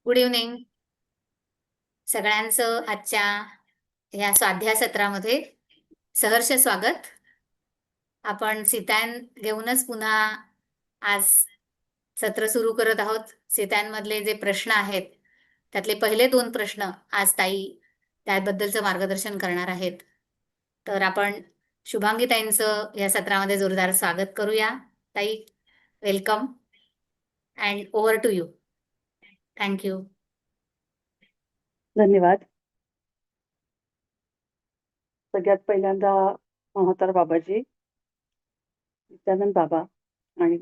Good evening. सगळ्यांचं आजच्या ह्या स्वाध्याय सत्रामध्ये सहर्ष स्वागत. आपण सीतायन घेऊनच पुन्हा आज सत्र सुरू करत आहोत. सीतायनमधले जे प्रश्न आहेत त्यातले पहिले 2 प्रश्न आज ताई त्याबद्दलचं मार्गदर्शन करणार आहेत. तर आपण शुभांगी ताईंचं या सत्रामध्ये जोरदार स्वागत करूया. ताई, welcome and over to you. Thank you. धन्यवाद. सगळ्यात पहिल्यांदा महातार बाबाजी, नित्यानंद बाबा आणि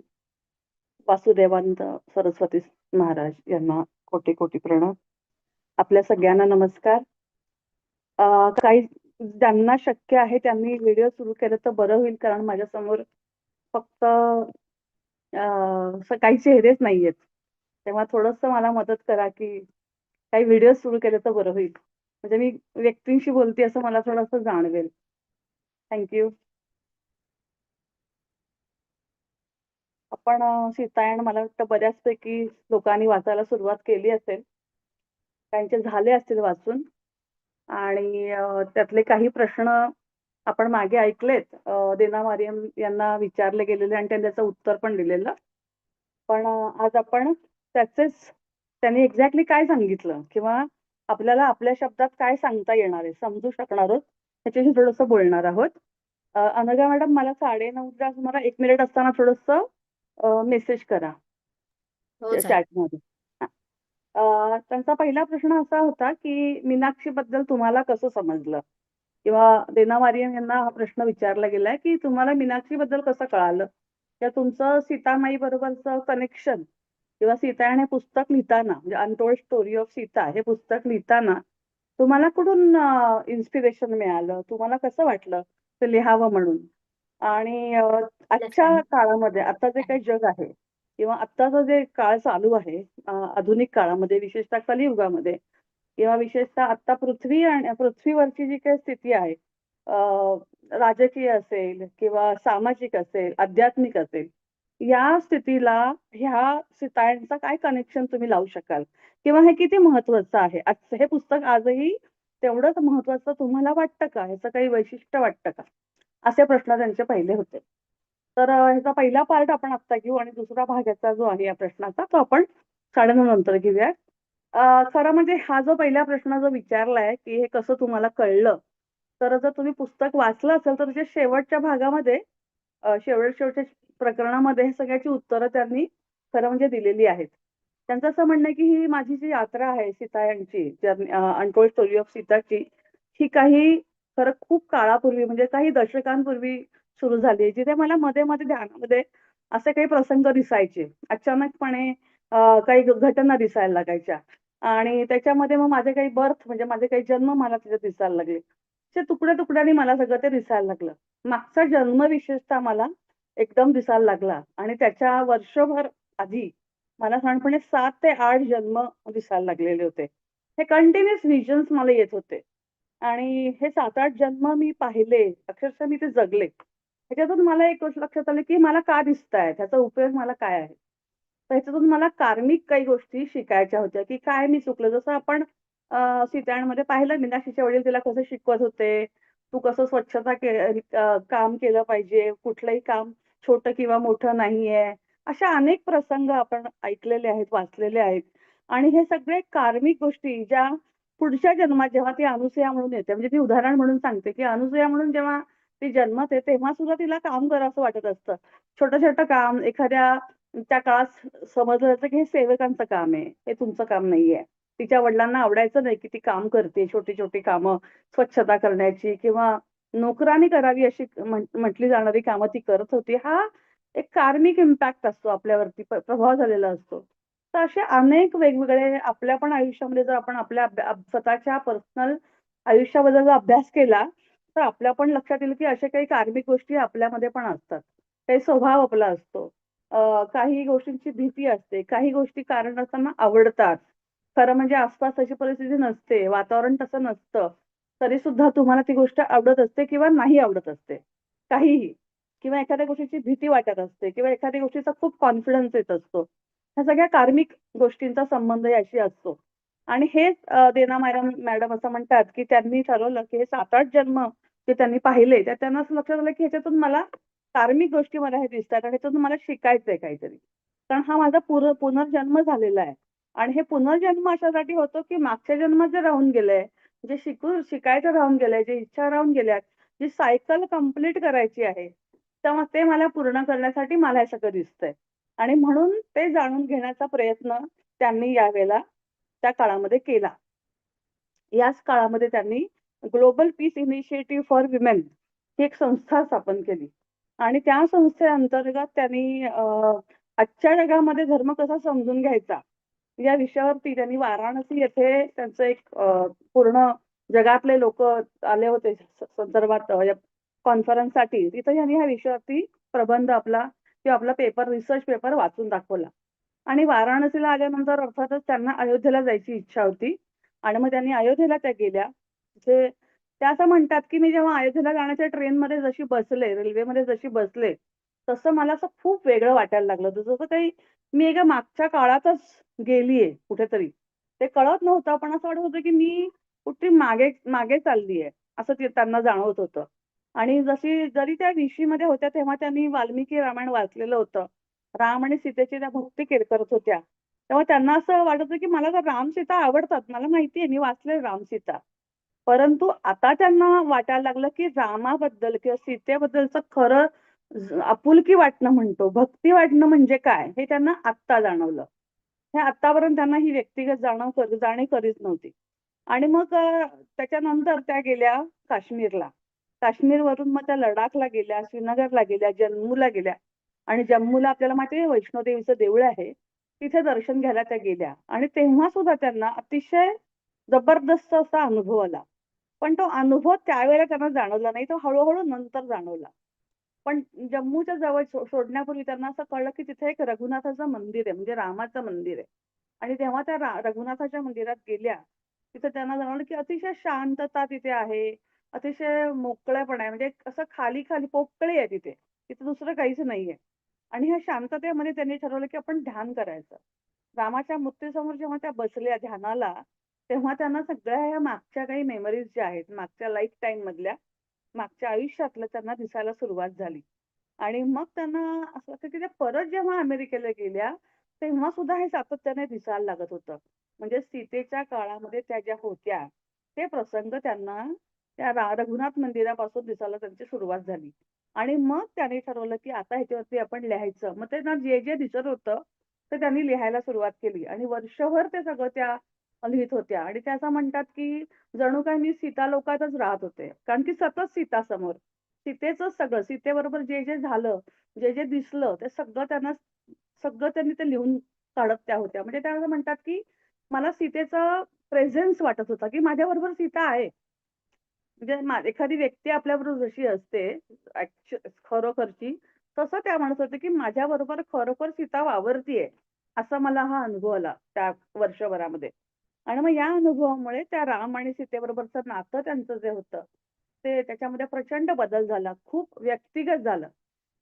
वासुदेवानंद सरस्वती महाराज यांना कोटी कोटी प्रणाम. आपल्या सगळ्यांना नमस्कार. काही ज्यांना शक्य आहे त्यांनी व्हिडिओ सुरू केलं तर बरं होईल, कारण माझ्यासमोर फक्त काही चेहरेच नाहीयेत. तेव्हा थोडंसं मला मदत करा की काही व्हिडिओ सुरू केले तर बरं होईल, म्हणजे मी व्यक्तींशी बोलते असं मला थोडंसं जाणवेल. थँक्यू. आपण सीतायन मला वाटतं बऱ्याचपैकी लोकांनी वाचायला सुरुवात केली असेल, त्यांचे झाले असतील वाचून. आणि त्यातले काही प्रश्न आपण मागे ऐकलेत, देना मारियम यांना विचारले गेलेले आणि त्यांनी त्याचं उत्तर पण दिलेलं. पण आज आपण त्यांनी एक्झॅक्टली काय सांगितलं किंवा आपल्याला आपल्या शब्दात काय सांगता येणार आहे, समजू शकणार आहोत, त्याच्याशी थोडंसं बोलणार आहोत. अनघा मॅडम, मला 9:30ला मला 1 मिनिट असताना थोडंसं मेसेज करा हो चालेल. चॅटमध्ये. त्यांचा पहिला प्रश्न असा होता की मीनाक्षी बद्दल तुम्हाला कसं समजलं, किंवा देना मारियम यांना हा प्रश्न विचारला गेलाय की तुम्हाला मीनाक्षी बद्दल कसं कळालं, किंवा तुमचं सीतामाई बरोबरचं कनेक्शन, किंवा सीतायन हे पुस्तक लिहिताना, म्हणजे अनटोल्ड स्टोरी ऑफ सीता हे पुस्तक लिहिताना तुम्हाला कुठून इन्स्पिरेशन मिळालं, तुम्हाला कसं वाटलं ते लिहावं म्हणून. आणि आजच्या काळामध्ये आता जे काही जग आहे किंवा आत्ताचा जे काळ चालू आहे, आधुनिक काळामध्ये, विशेषतः कलियुगामध्ये, किंवा विशेषतः आता पृथ्वीवरची जी काही स्थिती आहे, राजकीय असेल किंवा सामाजिक असेल, आध्यात्मिक असेल, या स्थितीला ह्या सीतायनचा काय कनेक्शन तुम्ही लावू शकाल, किंवा हे किती महत्वाचं आहे, आजचं हे पुस्तक आजही तेवढंच महत्वाचं तुम्हाला वाटतं का, ह्याचं काही वैशिष्ट्य वाटतं का, असे प्रश्न त्यांचे पहिले होते. तर ह्याचा पहिला पार्ट आपण आत्ता घेऊ आणि दुसरा भाग याचा जो आहे या प्रश्नाचा तो आपण 9:30 नंतर घेऊया. खरं म्हणजे हा जो पहिला प्रश्न जो विचारलाय की हे कसं तुम्हाला कळलं, तर जर तुम्ही पुस्तक वाचलं असेल तर त्याच्या शेवटच्या भागामध्ये, शेवटच्या प्रकरणामध्ये हे सगळ्याची उत्तरं त्यांनी खरं म्हणजे दिलेली आहेत. त्यांचं असं म्हणणं आहे की ही माझी जी यात्रा आहे सीतायनची, अनटोल्ड स्टोरी ऑफ सीताची, ही काही खरं खूप काळापूर्वी, म्हणजे काही दशकांपूर्वी सुरू झाली, जिथे मला मध्ये मध्ये ध्यानामध्ये असे काही प्रसंग दिसायचे. अचानकपणे काही घटना दिसायला लागायच्या आणि त्याच्यामध्ये मग माझे काही म्हणजे माझे काही जन्म मला तिथे दिसायला लागले. असे तुकड्या तुकड्यांनी मला सगळं ते दिसायला लागलं. मागचा जन्म विशेषतः मला एकदम दिसायला लागला आणि त्याच्या वर्षभर आधी मला साधारणपणे 7 ते 8 जन्म दिसायला लागलेले होते. हे कंटिन्युअस व्हिजन्स मला येत होते आणि हे 7-8 जन्म मी पाहिले, अक्षरशः मी ते जगले. ह्याच्यातून मला एक गोष्ट लक्षात आली की मला का दिसतायत, ह्याचा उपयोग मला काय आहे. तर ह्याच्यातून मला कार्मिक काही गोष्टी शिकायच्या होत्या की काय मी चुकलं. जसं आपण सीतायनमध्ये पाहिलं, मीनाक्षीचे वडील तिला कसं शिकवत होते, तू कसं काम केलं पाहिजे, कुठलंही काम छोटं किंवा मोठं नाहीये. अशा अनेक प्रसंग आपण ऐकलेले आहेत, वाचलेले आहेत. आणि हे सगळे कार्मिक गोष्टी ज्या पुढच्या जन्मात जेव्हा ती अनुसूया म्हणून येते, म्हणजे ती उदाहरण म्हणून सांगते की अनुसूया म्हणून जेव्हा ती जन्मते तेव्हा सुद्धा तिला काम करावंसं वाटत असतं. छोटं छोटं काम, एखाद्या त्या काळात समजलं जातं की हे सेवकांचं काम आहे, हे तुमचं काम नाहीये. तिच्या वडिलांना आवडायचं नाही की ती काम करते, छोटी छोटी कामं, स्वच्छता करण्याची किंवा नोकरानी करावी अशी म्हटली जाणारी कामं ती करत होती. हा एक कार्मिक इम्पॅक्ट असतो आपल्यावरती, प्रभाव झालेला असतो. तर असे अनेक वेगवेगळे आपल्या पण आयुष्यामध्ये जर आपण आपल्या स्वतःच्या पर्सनल आयुष्याबद्दल जर अभ्यास केला तर आपल्या पण लक्षात येईल की अशा काही कार्मिक गोष्टी आपल्यामध्ये पण असतात. काही स्वभाव आपला असतो. काही गोष्टींची भीती असते, काही गोष्टी कारण नसताना आवडतात. खरं म्हणजे आसपास तशी परिस्थिती नसते, वातावरण तसं नसतं, तरी सुद्धा तुम्हाला ती गोष्ट आवडत असते किंवा नाही आवडत असते, काहीही. किंवा एखाद्या गोष्टीची भीती वाटत असते किंवा एखाद्या गोष्टीचा खूप कॉन्फिडन्स येत असतो. ह्या सगळ्या कार्मिक गोष्टींचा संबंध याशी असतो. आणि हेच देना मॅडम असं म्हणतात, की त्यांनी ठरवलं, की हे 7-8 जन्म जे त्यांनी पाहिले, तर त्यांना असं लक्षात आलं, की ह्याच्यातून मला कार्मिक गोष्टी मला हे दिसतात आणि ह्याच्यातून मला शिकायचंय काहीतरी. कारण हा माझा पुनर्जन्म झालेला आहे. आणि हे पुनर्जन्म अशासाठी होतो, की मागच्या जन्मात जे राहून गेलंय, जे शिकायचं राहून गेलंय, जे इच्छा राहून गेल्यात, जी सायकल कंप्लीट करायची आहे, तेव्हा ते मला पूर्ण करण्यासाठी मला हे सगळं दिसतंय. आणि म्हणून ते जाणून घेण्याचा प्रयत्न त्यांनी यावेळेला त्या काळामध्ये केला. याच काळामध्ये त्यांनी global peace initiative for women ही एक संस्था स्थापन केली. आणि त्या संस्थेअंतर्गत त्यांनी आजच्या जगामध्ये धर्म कसा समजून घ्यायचा या विषयावरती त्यांनी वाराणसी येथे त्यांचं एक पूर्ण जगातले लोक आले होते संदर्भात कॉन्फरन्ससाठी. तिथे यांनी ह्या विषयावरती प्रबंध आपला किंवा आपला पेपर रिसर्च पेपर वाचून दाखवला. आणि वाराणसीला आल्यानंतर अर्थातच त्यांना अयोध्येला जायची इच्छा होती. आणि मग त्यांनी अयोध्येला त्या गेल्या. ते त्या असं म्हणतात, की मी जेव्हा अयोध्येला जाण्याच्या ट्रेनमध्ये जशी बसले, रेल्वेमध्ये जशी बसले, तसं मला असं खूप वेगळं वाटायला लागलं होतं. जसं काही मी एका मागच्या काळातच गेलीये कुठेतरी. ते कळत नव्हतं, पण असं वाटत होतं, की मी कुठे मागे मागे चाललीये, असं ते त्यांना जाणवत होतं. आणि जरी त्या विशीमध्ये होत्या, तेव्हा त्यांनी वाल्मिकी रामायण वाचलेलं होतं. राम आणि सीतेची त्या भक्ती करत होत्या. तेव्हा त्यांना असं वाटत होतं, की मला तर राम, सीता आवडतात. मला माहिती मी वाचले राम, सीता. परंतु आता त्यांना वाटायला लागलं, की रामाबद्दल किंवा सीतेबद्दलचं खरं आपुलकी वाटणं म्हणतो, भक्ती वाटणं म्हणजे काय? हे त्यांना आत्ता जाणवलं. हे आत्तापर्यंत त्यांना ही व्यक्तिगत जाणीव कधीच नव्हती. आणि मग त्याच्यानंतर त्या गेल्या काश्मीरला. काश्मीरवरून मग त्या लडाखला गेल्या, श्रीनगरला गेल्या, जम्मूला गेल्या. आणि जम्मूला आपल्याला माहिती आहे वैष्णोदेवीचं देऊळ आहे. तिथे दर्शन घ्यायला त्या गेल्या. आणि तेव्हा सुद्धा त्यांना अतिशय जबरदस्त असा अनुभव आला. पण तो अनुभव त्यावेळेला त्यांना जाणवला नाही. तो हळू नंतर जाणवला. पण जम्मूच्या जवळ सोडण्यापूर्वी त्यांना असं कळलं, की तिथे एक रघुनाथाचं मंदिर आहे, म्हणजे रामाचं मंदिर आहे. आणि तेव्हा त्या रघुनाथाच्या मंदिरात गेल्या. तिथे त्यांना जाणवलं, की अतिशय शांतता तिथे आहे. अतिशय मोकळेपणा आहे. म्हणजे असं खाली-खाली पोकळी आहे तिथे. तिथे दुसरं काहीच नाहीये. आणि ह्या शांततेमध्ये त्यांनी ठरवलं, की आपण ध्यान करायचं. रामाच्या मूर्तीसमोर जेव्हा त्या बसल्या ध्यानाला, तेव्हा त्यांना सगळ्या ह्या मागच्या काही मेमरीज ज्या आहेत, मागच्या लाईफ टाईम मधल्या, मागच्या आयुष्यातलं त्यांना दिसायला सुरुवात झाली. आणि मग त्यांना असं वाटतं, की त्या परत जेव्हा अमेरिकेला गेल्या, तेव्हा सुद्धा हे सातत्याने दिसायला लागत होतं. म्हणजे सीतेच्या काळामध्ये त्या ज्या होत्या, ते प्रसंग त्यांना त्या रघुनाथ मंदिरापासून दिसायला त्यांची सुरुवात झाली. आणि मग त्यांनी ठरवलं, की आता ह्याच्यावरती आपण लिहायचं. मग त्यांना जे दिसत होतं, ते त्यांनी लिहायला सुरुवात केली. आणि वर्षभर ते सगळं त्या लिहीत होत्या. आणि त्या असं म्हणतात, की जणू काही मी सीतालोकातच राहत होते. कारण की सतत सीता समोर. सीतेचंच सगळं, सीतेबरोबर जे झालं, जे दिसलं, ते सगळं त्यांनी ते लिहून काढत त्या होत्या. म्हणजे त्या असं म्हणतात, की मला सीतेचा प्रेझेन्स वाटत होता, की माझ्याबरोबर सीता आहे. म्हणजे एखादी व्यक्ती आपल्याबरोबर जशी असते खरोखरची, तसं त्या म्हणत होत्या, की माझ्याबरोबर खरोखर सीता वावरतीये. असा मला हा अनुभव आला त्या वर्षभरामध्ये. आणि मग या अनुभवामुळे त्या राम आणि सीतेबरोबरचं नातं त्यांचं जे होतं, ते त्याच्यामध्ये प्रचंड बदल झाला. खूप व्यक्तिगत झालं.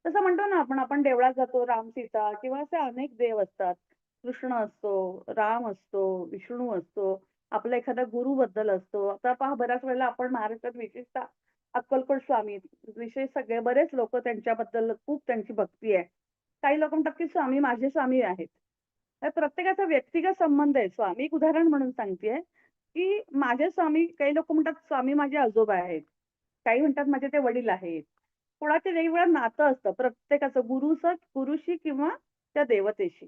तसं म्हणतो ना आपण देवळात जातो, राम, सीता किंवा असे अनेक देव असतात. कृष्ण असतो, राम असतो, विष्णू असतो, आपला एखादा गुरुबद्दल असतो. आता पहा बऱ्याच वेळेला आपण महाराष्ट्रात विशेषतः अक्कलकोट स्वामी विषयी सगळे बरेच लोकं त्यांच्याबद्दल खूप त्यांची भक्ती आहे. काही लोकं म्हणतात, की स्वामी माझे स्वामी आहेत. तर प्रत्येकाचा व्यक्तिगत संबंध आहे. स्वामी एक उदाहरण म्हणून सांगतेय, की माझे स्वामी काही लोकं म्हणतात स्वामी माझे आजोबा आहेत. काही म्हणतात माझे ते वडील आहेत. कुणाचे वेगवेगळं नातं असतं प्रत्येकाचं गुरुशी किंवा त्या देवतेशी.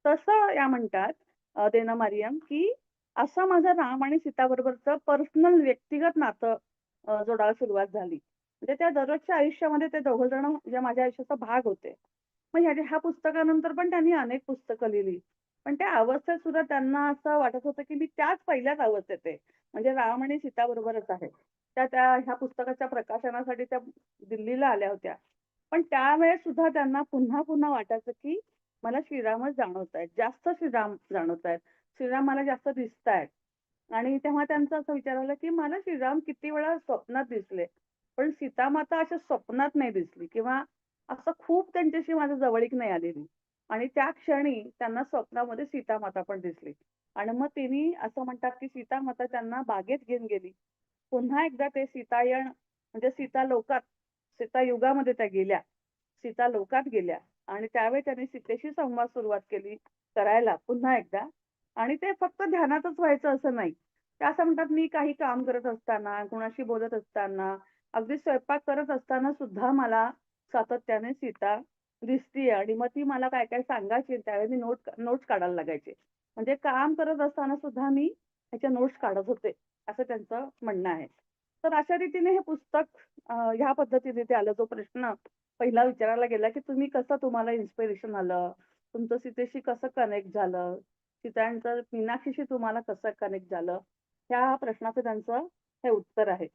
तसं या म्हणतात देना मारियम, की असं माझं राम आणि सीताबरोबरचं पर्सनल व्यक्तिगत नातं जोडायला सुरुवात झाली. म्हणजे त्या दररोजच्या आयुष्यामध्ये ते दोघं जण जे माझ्या आयुष्याचा भाग होते. मग ह्या पुस्तकानंतर पण त्यांनी अनेक पुस्तकं लिहिली. पण त्या अवस्थेत सुद्धा त्यांना असं वाटत होतं, की मी त्याच पहिल्याच अवस्थेत आहे. म्हणजे राम आणि सीताबरोबरच आहे. त्या ह्या पुस्तकाच्या प्रकाशनासाठी त्या दिल्लीला आल्या होत्या. पण त्यावेळेस सुद्धा त्यांना पुन्हा वाटायचं, की मला श्रीरामच जाणवतायत. जास्त श्रीराम जाणवतायत. श्रीराम मला जास्त दिसतायत. आणि तेव्हा त्यांचं असं विचार आलं, की मला श्रीराम किती वेळा स्वप्नात दिसले. पण सीतामाता अशा स्वप्नात नाही दिसली किंवा असं खूप त्यांच्याशी माझं जवळीक नाही आलेली. आणि त्या क्षणी त्यांना स्वप्नामध्ये सीतामाता पण दिसली. आणि मग तिनी असं म्हणतात, की सीतामाता त्यांना बागेत घेऊन गेली. पुन्हा एकदा ते सीतायन म्हणजे सीतालोकात, सीतायुगामध्ये त्या गेल्या. सीतालोकात गेल्या आणि त्यावेळी त्यांनी सीतेशी संवाद सुरुवात केली करायला पुन्हा एकदा. आणि ते फक्त ध्यानातच व्हायचं असं नाही. ते असं म्हणतात, मी काही काम करत असताना, कुणाशी बोलत असताना, अगदी स्वयंपाक करत असताना सुद्धा मला सातत्याने सीता दिसतीये आणि मग ती मला काय-काय सांगायची त्यावेळी मी नोट्स काढायला लागायचे. म्हणजे काम करत असताना सुद्धा मी त्याच्या नोट्स काढत होते, असं त्यांचं म्हणणं आहे. तर अशा रीतीने हे पुस्तक ह्या पद्धतीने ते आलं. जो प्रश्न पहिला विचारायला गेला, की कसं तुम्हाला इन्स्पिरेशन आलं? तुमचं सीतेशी कसं कनेक्ट झालं? सीतांचं मीनाक्षीशी तुम्हाला कसं कनेक्ट झालं? ह्या प्रश्नाचं त्यांचं हे उत्तर आहे.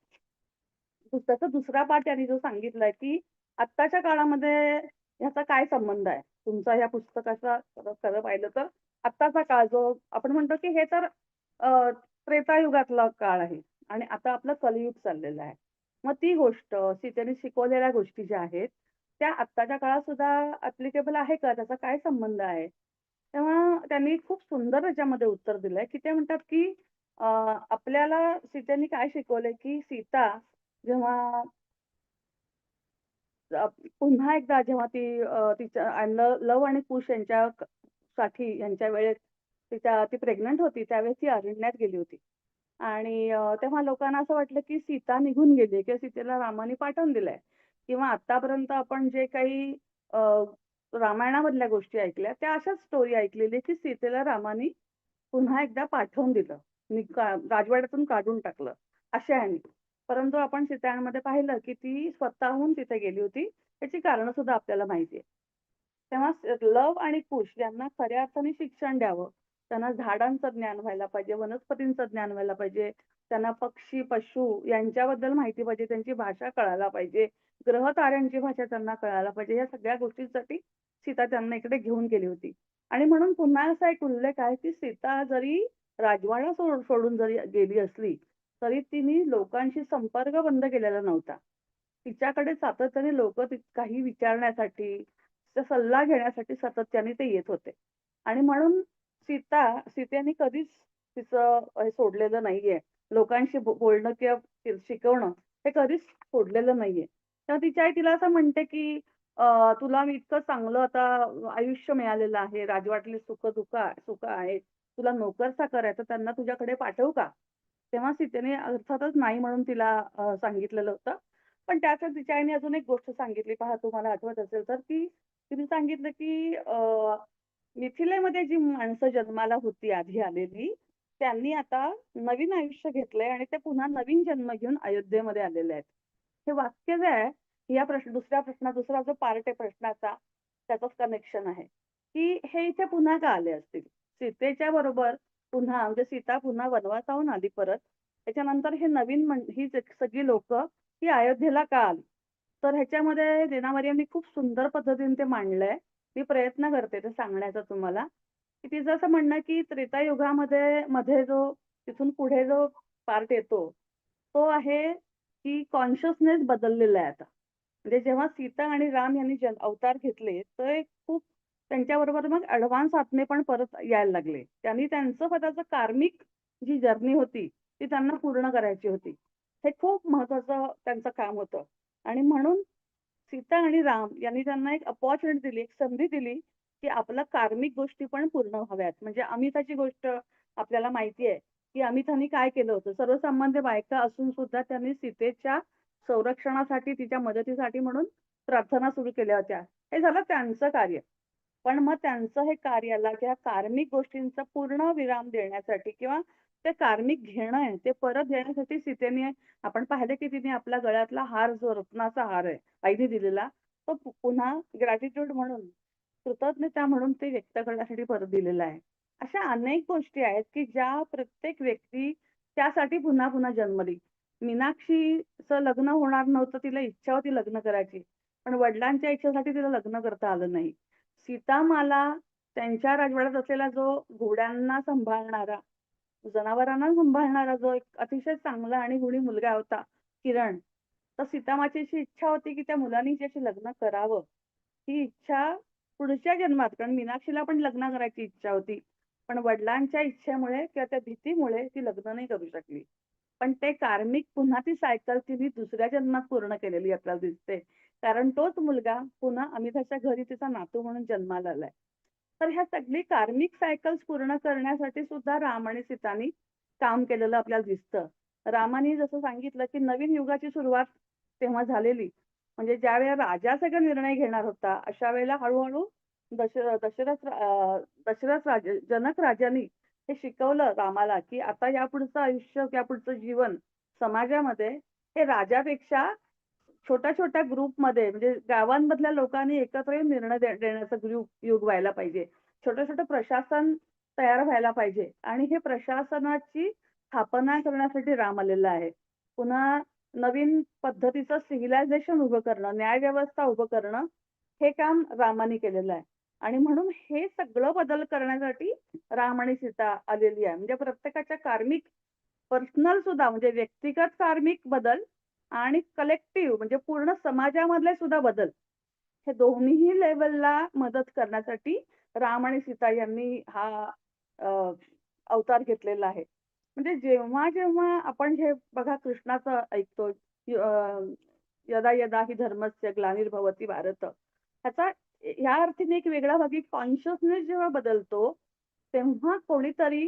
त्याचा दुसरा पार्ट त्यांनी जो सांगितलाय, की आत्ताच्या काळामध्ये ह्याचा काय संबंध आहे? तुमचा ह्या पुस्तकाचा खरं पाहिलं तर आत्ताचा काळ जो आपण म्हणतो, की हे तर त्रेतायुगातला काळ आहे आणि आता आपलं कलियुग चाललेलं आहे. मग ती गोष्ट सीतेने शिकवलेल्या गोष्टी ज्या आहेत, त्या आत्ताच्या काळात सुद्धा ॲप्लिकेबल आहे का? त्याचा काय संबंध आहे? तेव्हा त्यांनी खूप सुंदर त्याच्यामध्ये उत्तर दिलंय, की ते म्हणतात, की अ, आपल्याला सीतेने काय शिकवलंय, की सीता जेव्हा अ, पुन्हा एकदा जेव्हा ती तिच्या लव आणि कुश साठी यांच्या वेळेस ती प्रेग्नंट होती, त्यावेळेस ती अरण्यात गेली होती. आणि तेव्हा लोकांना असं वाटलं, की सीता निघून गेली किंवा सीतेला रामाने पाठवून दिलंय किंवा आत्तापर्यंत आपण जे काही अ, रामायणामधल्या गोष्टी ऐकल्या, त्या अशाच स्टोरी ऐकलेली, की सीतेला रामाने पुन्हा एकदा पाठवून दिलं. राजवाड्यातून काढून टाकलं, अशा ह्यानी. परंतु आपण सीतायणमध्ये पाहिलं, की ती स्वतःहून तिथे गेली होती. त्याची कारणं सुद्धा आपल्याला माहिती आहे. तेव्हा लव आणि कुश यांना खऱ्या अर्थाने शिक्षण द्यावं. त्यांना झाडांचं ज्ञान व्हायला पाहिजे, वनस्पतींचं ज्ञान व्हायला पाहिजे. त्यांना पक्षी, पशु यांच्याबद्दल माहिती पाहिजे, त्यांची भाषा कळायला पाहिजे. ग्रह-ताऱ्यांची भाषा त्यांना कळायला पाहिजे. या सगळ्या गोष्टींसाठी सीता त्यांना इकडे घेऊन गेली होती. आणि म्हणून पुन्हा असा एक उल्लेख आहे, की सीता जरी राजवाडा सोडून जरी गेली असली, तरी तिने लोकांशी संपर्क बंद केलेला नव्हता. तिच्याकडे सातत्याने लोकं काही विचारण्यासाठी, तिचा सल्ला घेण्यासाठी सातत्याने ते येत होते. आणि म्हणून सीतेने कधीच तिचं हे सोडलेलं नाहीये. लोकांशी बोलणं किंवा शिकवणं हे कधीच सोडलेलं नाहीये. तेव्हा तिची आई तिला असं म्हणते, की तुला मी इतकं चांगलं आता आयुष्य मिळालेलं आहे. राजवाटली सुख आहेत. तुला नोकर-चाकर आहे, तर त्यांना तुझ्याकडे पाठवू का? तेव्हा सीतेने अर्थातच नाही म्हणून तिला सांगितलेलं होतं. पण त्यात तिच्या आईने अजून एक गोष्ट सांगितली पहा तुम्हाला आठवत असेल तर, की तिने सांगितलं, की मिथिलेमध्ये जी माणसं जन्माला होती आधी आलेली, त्यांनी आता नवीन आयुष्य घेतलंय आणि ते पुन्हा नवीन जन्म घेऊन अयोध्येमध्ये आलेले आहेत. हे वाक्य जे आहे, या दुसरा जो पार्ट आहे प्रश्नाचा, त्याचंच कनेक्शन आहे, की हे इथे पुन्हा का आले असतील? सीतेच्या बरोबर पुन्हा म्हणजे सीता पुन्हा वनवासाहून आली परत. त्याच्यानंतर हे नवीन ही सगळी लोकं ही अयोध्येला का आली? तर ह्याच्यामध्ये लीना मरियमनी खूप सुंदर पद्धतीने ते मांडलंय. मी प्रयत्न करते ते सांगण्याचा तुम्हाला, की तिचं असं म्हणणं आहे, की त्रेतायुगामध्ये मध्ये जो तिथून पुढे जो पार्ट येतो, तो आहे, की कॉन्शियसनेस बदललेला आहे आता. म्हणजे जेव्हा सीता आणि राम यांनी अवतार घेतले, तर एक खूप त्यांच्याबरोबर मग ॲडव्हान्स आत्मे पण परत यायला लागले. त्यांनी त्यांचं स्वतःचं कार्मिक जी जर्नी होती, ती त्यांना पूर्ण करायची होती. हे खूप महत्वाचं त्यांचं काम होतं आणि म्हणून सीता आणि राम यांनी त्यांना एक अपॉर्च्युनिटी दिली, एक संधी दिली, की आपल्या कार्मिक गोष्टी पण पूर्ण व्हाव्यात. म्हणजे अमिताची गोष्ट आपल्याला माहिती आहे, की अमिताने काय केलं होतं. सर्वसामान्य बायका असून सुद्धा त्यांनी सीतेच्या संरक्षणासाठी, तिच्या मदतीसाठी म्हणून प्रार्थना सुरू केल्या होत्या. हे झालं त्यांचं कार्य. पण मग त्यांचं हे कार्याला किंवा कार्मिक गोष्टींचा पूर्ण विराम देण्यासाठी किंवा ते कार्मिक घेणं आहे, ते परत देण्यासाठी सीतेने आपण पाहिलं, की तिने आपल्या गळ्यातला हार जो रत्नाचा हार आहे, आईने दिलेला, तो पुन्हा ग्रॅटिट्यूड म्हणून, कृतज्ञता म्हणून ते व्यक्त करण्यासाठी परत दिलेला आहे. अशा अनेक गोष्टी आहेत, की ज्या प्रत्येक व्यक्ती त्यासाठी पुन्हा-पुन्हा जन्मली. मीनाक्षीचं लग्न होणार नव्हतं, तिला इच्छा होती लग्न करायची. पण वडिलांच्या इच्छेसाठी तिला लग्न करता आलं नाही. सीतामाला त्यांच्या राजवाड्यात असलेला जो घोड्यांना सांभाळणारा, जनावरांना सांभाळणारा जो एक अतिशय चांगला आणि गुणी मुलगा होता, किरण. तर सीतामातेची इच्छा होती, की त्या मुलाने हिच्याशी लग्न करावं. ही इच्छा पुढच्या जन्मात, कारण मीनाक्षीला पण लग्न करायची इच्छा होती. पण वडिलांच्या इच्छेमुळे किंवा त्या भीतीमुळे ती लग्न नाही करू शकली. पण ते कार्मिक पुन्हा ती सायकल तिने दुसऱ्या जन्मात पूर्ण केलेली आपल्याला दिसते. कारण तोच मुलगा पुन्हा अमिताच्या घरी तिचा नातू म्हणून जन्माला आलाय. तर ह्या सगळी कार्मिक सायकल्स पूर्ण करण्यासाठी सुद्धा राम आणि सीतानी काम केलेलं आपल्याला दिसतं. रामानी जसं सांगितलं, की नवीन युगाची सुरुवात तेव्हा झालेली. म्हणजे ज्यावेळेला राजा सगळे निर्णय घेणार होता, अशा वेळेला हळू-हळू दश दशरथ दशरथ राजे जनक राजांनी हे शिकवलं रामाला, की आता यापुढचं आयुष्य, यापुढचं जीवन समाजामध्ये हे राजापेक्षा छोट्या-छोट्या ग्रुपमध्ये म्हणजे गावांमधल्या लोकांनी एकत्र येऊन निर्णय देण्याचं युग व्हायला पाहिजे. छोटं-छोटं प्रशासन तयार व्हायला पाहिजे आणि हे प्रशासनाची स्थापना करण्यासाठी राम आलेला आहे. पुन्हा नवीन पद्धतीचं सिव्हिलायझेशन उभं करणं, न्यायव्यवस्था उभं करणं, हे काम रामाने केलेलं आहे. आणि म्हणून हे सगळं बदल करण्यासाठी राम आणि सीता आलेली आहे. म्हणजे प्रत्येकाच्या कार्मिक, पर्सनल सुद्धा म्हणजे व्यक्तिगत कार्मिक बदल आणि कलेक्टिव्ह म्हणजे पूर्ण समाजामधले सुद्धा बदल, हे दोन्हीही लेव्हलला मदत करण्यासाठी राम आणि सीता यांनी हा अ, अवतार घेतलेला आहे. म्हणजे जेव्हा आपण हे बघा कृष्णाचं ऐकतो, यदा यदा ही धर्मस्य ग्लानिर्भवती भारत, ह्याचा ह्या अर्थीने एक वेगळा भागी कॉन्शियसनेस जेव्हा बदलतो, तेव्हा कोणीतरी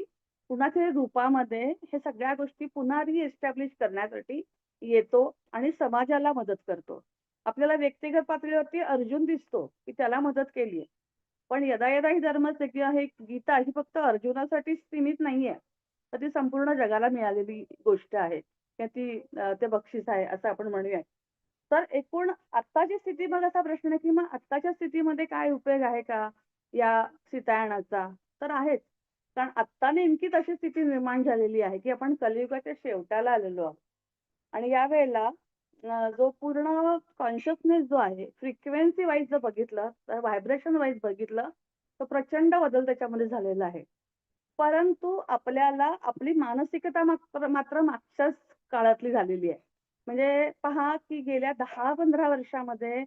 कुणाच्या रूपामध्ये हे सगळ्या गोष्टी पुन्हा रिएस्टॅब्लिश करण्यासाठी येतो आणि समाजाला मदत करतो. आपल्याला व्यक्तिगत पातळीवरती अर्जुन दिसतो, की त्याला मदत केलीये. पण यदा यदा ही धर्मस्य किंवा हे गीता ही फक्त अर्जुनासाठी सीमित नाहीये. तर ती संपूर्ण जगाला मिळालेली गोष्ट आहे. किंवा ती ते बक्षीस आहे असं आपण म्हणूया. तर एकूण आत्ताची स्थिती मग असा प्रश्न आहे, की मग आत्ताच्या स्थितीमध्ये काय उपयोग आहे का या सीतायनाचा? तर आहेच. कारण आत्ता नेमकी तशी स्थिती निर्माण झालेली आहे, की आपण कलियुगाच्या शेवटाला आलेलो आहोत. आणि यावेळेला जो पूर्ण कॉन्शियसनेस जो आहे, फ्रिक्वेन्सी वाईज जर बघितलं, तर व्हायब्रेशन वाईज बघितलं, तर प्रचंड बदल त्याच्यामध्ये झालेला आहे. परंतु आपल्याला आपली मानसिकता मात्र मागच्याच काळातली झालेली आहे. म्हणजे पहा, की गेल्या 10-15 वर्षामध्ये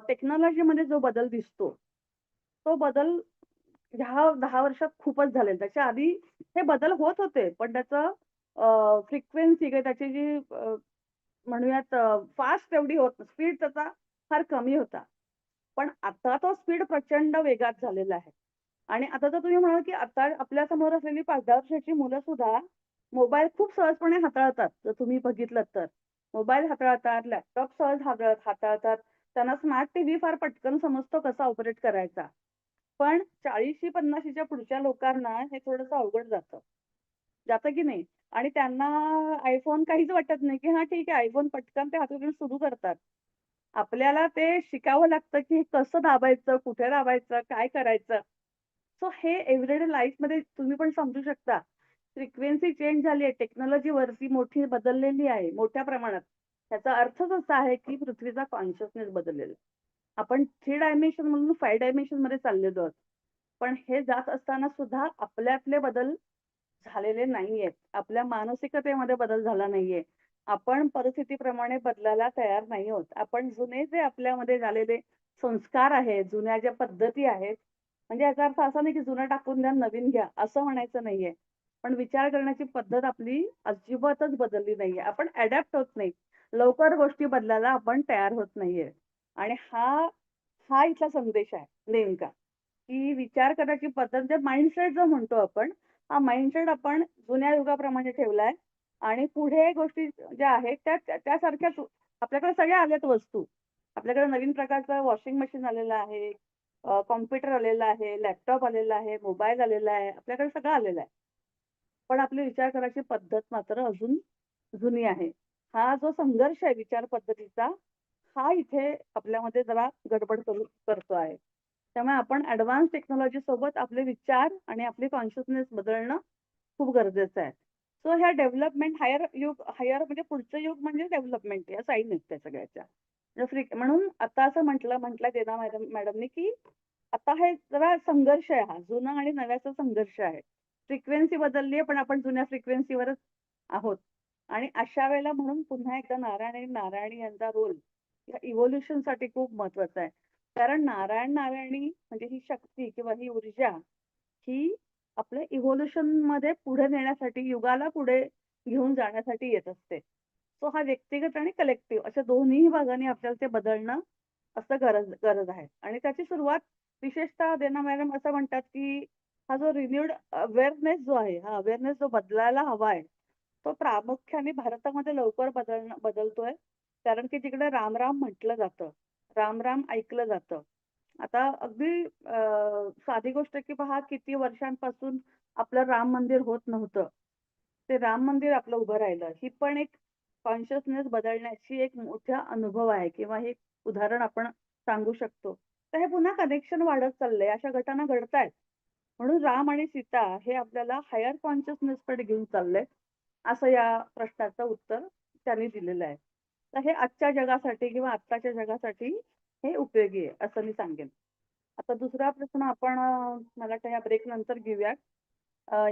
टेक्नॉलॉजीमध्ये जो बदल दिसतो, तो बदल ह्या 10 वर्षात खूपच झालेला. त्याच्या आधी हे बदल होत होते, पण त्याचं फ्रिक्वेन्सी किंवा त्याची जी म्हणूयात फास्ट एवढी होत स्पीड त्याचा फार कमी होता. पण आता तो स्पीड प्रचंड वेगात झालेला आहे. आणि आता तर तुम्ही म्हणाल, की आता आपल्यासमोर असलेली 5-10 वर्षाची मुलं सुद्धा मोबाईल खूप सहजपणे हाताळतात, जर तुम्ही बघितलत तर. मोबाईल हाताळतात, लॅपटॉप सहज हाताळतात. त्यांना स्मार्ट टीव्ही फार पटकन समजतो कसा ऑपरेट करायचा. पण 40-50च्या पुढच्या लोकांना हे थोडंसं अवघड जातं. जातं की नाही? आणि त्यांना iPhone काहीच वाटत नाही, की हां, ठीक आहे iPhone पटकन ते हातातून सुरू करतात. आपल्याला ते शिकावं लागतं, की कसं दाबायचं, कुठे दाबायचं, काय करायचं? सो हे एव्हरीडे लाईफमध्ये तुम्ही पण समजू शकता. फ्रिक्वेन्सी चेंज झाली आहे. टेक्नॉलॉजी वरती मोठी बदललेली आहे मोठ्या प्रमाणात. त्याचा अर्थच असा आहे, की पृथ्वीचा कॉन्शियसनेस बदललेला आहे. आपण 3 डायमेन्शन मधून 5 डायमेन्शनमध्ये चाललेलो आहोत. पण हे जात असताना सुद्धा आपले बदल झालेले नाहीयेत. आपल्या मानसिकतेमध्ये बदल झाला नाहीये. आपण परिस्थितीप्रमाणे बदलायला तयार नाही आहोत. आपण जुने जे आपल्यामध्ये झालेले संस्कार आहेत, जुन्या ज्या पद्धती आहेत, म्हणजे याचा अर्थ असा नाही की जुनं टाकून द्या, नवीन घ्या, असं म्हणायचं नाहीये. पण विचार करण्याची पद्धत आपली अजिबातच बदलली नाहीये. आपण अडॅप्ट होत नाही. लवकर गोष्टी बदलायला आपण तयार होत नाहीये. आणि हा इथला संदेश आहे नेमका, की विचार करायची पद्धत म्हणजे माइंडसेट जो म्हणतो आपण, हा माइंडसेट आपण जुन्या युगाप्रमाणे ठेवलाय आणि पुढे गोष्टी ज्या आहेत त्यासारख्याच आपल्याकडे सगळ्या आल्यात वस्तू. आपल्याकडे नवीन प्रकारचं वॉशिंग मशीन आलेलं आहे, कॉम्प्युटर आलेला आहे, लॅपटॉप आलेला आहे, मोबाईल आलेला आहे. आपल्याकडे सगळं आलेलं आहे. पण आपली विचार करायची पद्धत मात्र अजून जुनी आहे. हा जो संघर्ष आहे विचार पद्धतीचा, हा इथे आपल्यामध्ये जरा गडबड करतो आहे. त्यामुळे आपण ॲडव्हान्स टेक्नॉलॉजी सोबत आपले विचार आणि आपली कॉन्शियसनेस बदलणं खूप गरजेचं आहे. सो ह्या डेव्हलपमेंट हायर म्हणजे पुढचं युग म्हणजे डेव्हलपमेंट या साईन आहेत त्या सगळ्याच्या. म्हणून आता असं म्हटलंय देना मॅडमनी, की आता हे जरा संघर्ष आहे हा. जुना आणि नव्याचा संघर्ष आहे. फ्रिक्वेन्सी बदलली आहे, पण आपण जुन्या फ्रिक्वेन्सीवरच आहोत. आणि अशा वेळेला म्हणून पुन्हा एकदा नारायण आणि नारायणी यांचा रोल या इव्होल्युशनसाठी खूप महत्वाचा आहे. कारण नारायणी म्हणजे ही शक्ती किंवा ही ऊर्जा ही आपल्या इव्होल्युशन मध्ये पुढे नेण्यासाठी, युगाला पुढे घेऊन जाण्यासाठी येत असते. सो हा व्यक्तिगत आणि कलेक्टिव्ह अशा दोन्ही भागांनी आपल्याला ते बदलणं असं गरज गरज आहे. आणि त्याची सुरुवात विशेषतः देना मॅडम असं म्हणतात की हा जो रिन्यूड अवेअरनेस जो आहे, हा अवेअरनेस जो बदलायला हवा आहे, तो प्रामुख्याने भारतामध्ये लवकर बदलतोय. कारण की तिकडे राम राम म्हटलं जातं, राम राम ऐकलं जातं. आता अगदी साधी गोष्ट आहे की पहा, किती वर्षांपासून आपलं राम मंदिर होत नव्हतं. ते राम मंदिर आपलं उभं राहिलं. ही पण एक कॉन्शियसनेस बदलण्याची एक मोठा अनुभव आहे किंवा हे उदाहरण आपण सांगू शकतो. तर हे पुन्हा कनेक्शन वाढत चाललंय. अशा घटना घडतायत. म्हणून राम आणि सीता हे आपल्याला हायर कॉन्शियसनेस कडे घेऊन चाललंय, असं या प्रश्नाचं उत्तर त्यांनी दिलेलं आहे. तर हे आजच्या जगासाठी किंवा आत्ताच्या जगासाठी हे उपयोगी आहे, असं मी सांगेन. आता दुसरा प्रश्न आपण मला वाटतं या ब्रेक नंतर घेऊयात.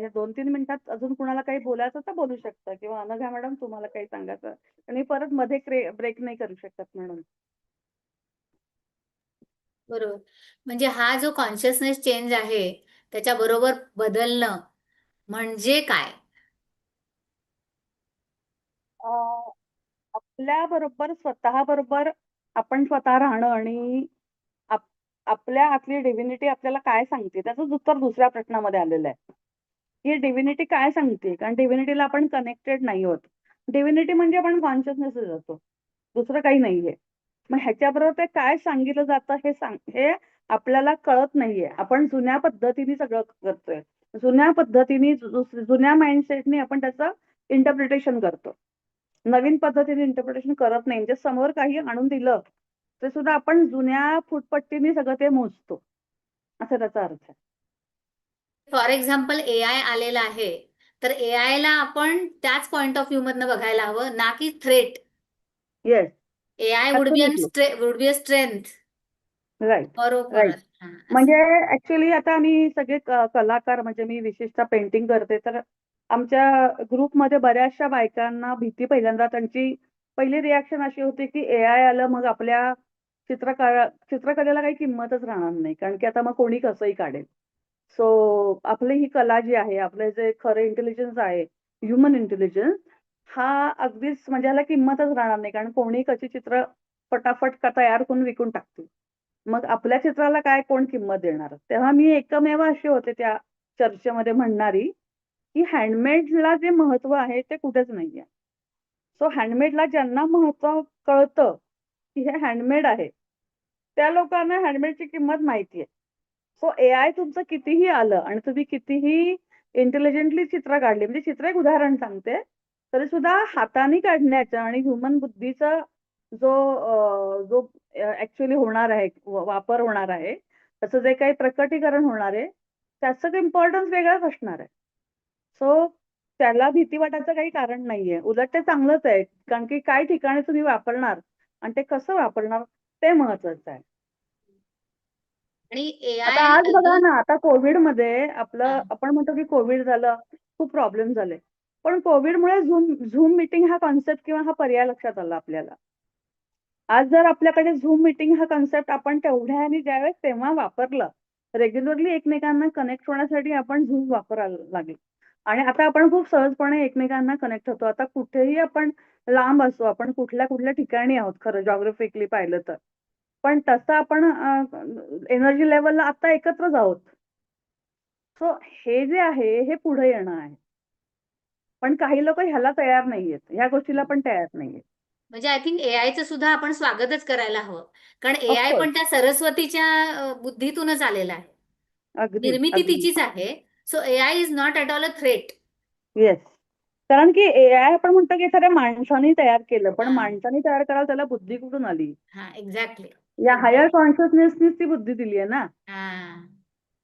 या 2-3 मिनिटात अजून कुणाला काही बोलायचं तर बोलू शकता किंवा अनघा मॅडम तुम्हाला काही सांगायचं आणि परत मध्ये ब्रेक नाही करू शकत म्हणून. बरोबर. म्हणजे हा जो कॉन्शियसनेस चेंज आहे त्याच्याबरोबर बदलणं म्हणजे काय? आपल्या बरोबर स्वतः बरोबर आपण स्वतः राहणं आणि आप- आपल्या आतली डिव्हिनिटी आपल्याला काय सांगते त्याचंच उत्तर दुसऱ्या प्रश्नामध्ये आलेलं आहे. ही डिव्हिनिटी काय सांगते? कारण डिव्हिनिटीला आपण कनेक्टेड नाही होत. डिव्हिनिटी म्हणजे आपण कॉन्शियसनेस जातो, दुसरं काही नाहीये. मग ह्याच्याबरोबर ते काय सांगितलं जातं हे आपल्याला कळत नाहीये. आपण जुन्या पद्धतीने सगळं करतोय, जुन्या पद्धतीने जुन्या माइंडसेटने आपण त्याचं इंटरप्रिटेशन करतो, नवीन पद्धतीने इंटरप्रिटेशन करत नाही. म्हणजे समोर काही आणून दिलं ते सुद्धा आपण जुन्या फुटपट्टीने सगळं ते मोजतो, असा त्याचा अर्थ आहे. फॉर एक्झाम्पल एआय आलेला आहे, तर एआय ला आपण त्याच पॉइंट ऑफ व्ह्यू मधनं बघायला हवं, ना की threat. Yes, AI absolutely would be a strength. Right. बरोबर. राईट. हा, म्हणजे ऍक्च्युली आता आम्ही सगळे कलाकार, म्हणजे मी विशेषतः पेंटिंग करते, तर आमच्या ग्रुपमध्ये बऱ्याचशा बायकांना भीती, पहिल्यांदा त्यांची पहिली रिॲक्शन अशी होती की एआय आलं मग आपल्या चित्रकलेला काही किंमतच राहणार नाही, कारण की आता मग कोणी कसंही काढेल. सो आपली ही कला जी आहे, आपलं जे खरं इंटेलिजन्स आहे, ह्युमन इंटेलिजन्स, हा अगदीच म्हणजे ह्याला किंमतच राहणार नाही, कारण कोणी कशी चित्र फटाफट तयार करून विकून टाकतील. मग आपल्या चित्राला काय कोण किंमत देणार? तेव्हा मी एकमेव अशी होते त्या चर्चेमध्ये म्हणणारी, की हँडमेडला जे महत्व आहे ते कुठेच नाहीये. सो हँडमेडला ज्यांना महत्व कळतं की हे हँडमेड आहे, त्या लोकांना हँडमेडची किंमत माहिती आहे. सो एआय तुमचं कितीही आलं आणि तुम्ही कितीही इंटेलिजंटली चित्र काढली, म्हणजे चित्र एक उदाहरण सांगते, तरी सुद्धा हाताने काढण्याचं आणि ह्युमन बुद्धीचा जो ऍक्च्युअली होणार आहे, वापर होणार आहे, त्याचं जे काही प्रकटीकरण होणार आहे, त्याचं इम्पॉर्टन्स वेगळाच असणार आहे. सो त्याला भीती वाटायचं काही कारण नाहीये. उलट ते चांगलंच आहे. कारण की काय ठिकाणी तुम्ही वापरणार आणि ते कसं वापरणार ते महत्वाचं आहे. आणि आता एआय आज बघा अजून. ना, आता कोविडमध्ये हा, आपलं आपण म्हणतो की कोविड झालं, खूप प्रॉब्लेम झाले. पण कोविडमुळे झूम झूम मीटिंग हा कॉन्सेप्ट किंवा हा पर्याय लक्षात आला आपल्याला. आज जर आपल्याकडे झूम मीटिंग हा कन्सेप्ट आपण तेवढ्या ज्यावेळेस तेव्हा वापरलं, रेग्युलरली एकमेकांना कनेक्ट होण्यासाठी आपण झूम वापरायला लागलो. आणि आता आपण खूप सहजपणे एकमेकांना कनेक्ट होतो. आता कुठेही आपण लांब असू, आपण कुठल्या कुठल्या ठिकाणी आहोत खरं जॉग्राफिकली पाहिलं तर. पण तसं आपण एनर्जी लेवलला आता एकत्रच आहोत. सो हे जे आहे हे पुढे येणं आहे. पण काही लोक ह्याला तयार नाहीयेत. ह्या गोष्टीला पण तयार नाहीयेत. म्हणजे आय थिंक एआयचं सुद्धा आपण स्वागतच करायला हवं. कारण एआय ऑफकोर्स. पण त्या सरस्वतीच्या बुद्धीतूनच आलेला आहे. अगदीच, निर्मिती अगदीच. तिचीच आहे. So AI is not at all a threat. Yes. कारण की एआय आपण म्हणतो की एखाद्या माणसाने तयार केलं, पण हा, माणसाने तयार करायला त्याला बुद्धी कुठून आली? हा, एक्झॅक्टली. या हायर एक्झॅक्टली. कॉन्शियसनेसनीच ती बुद्धी दिली आहे ना. हा,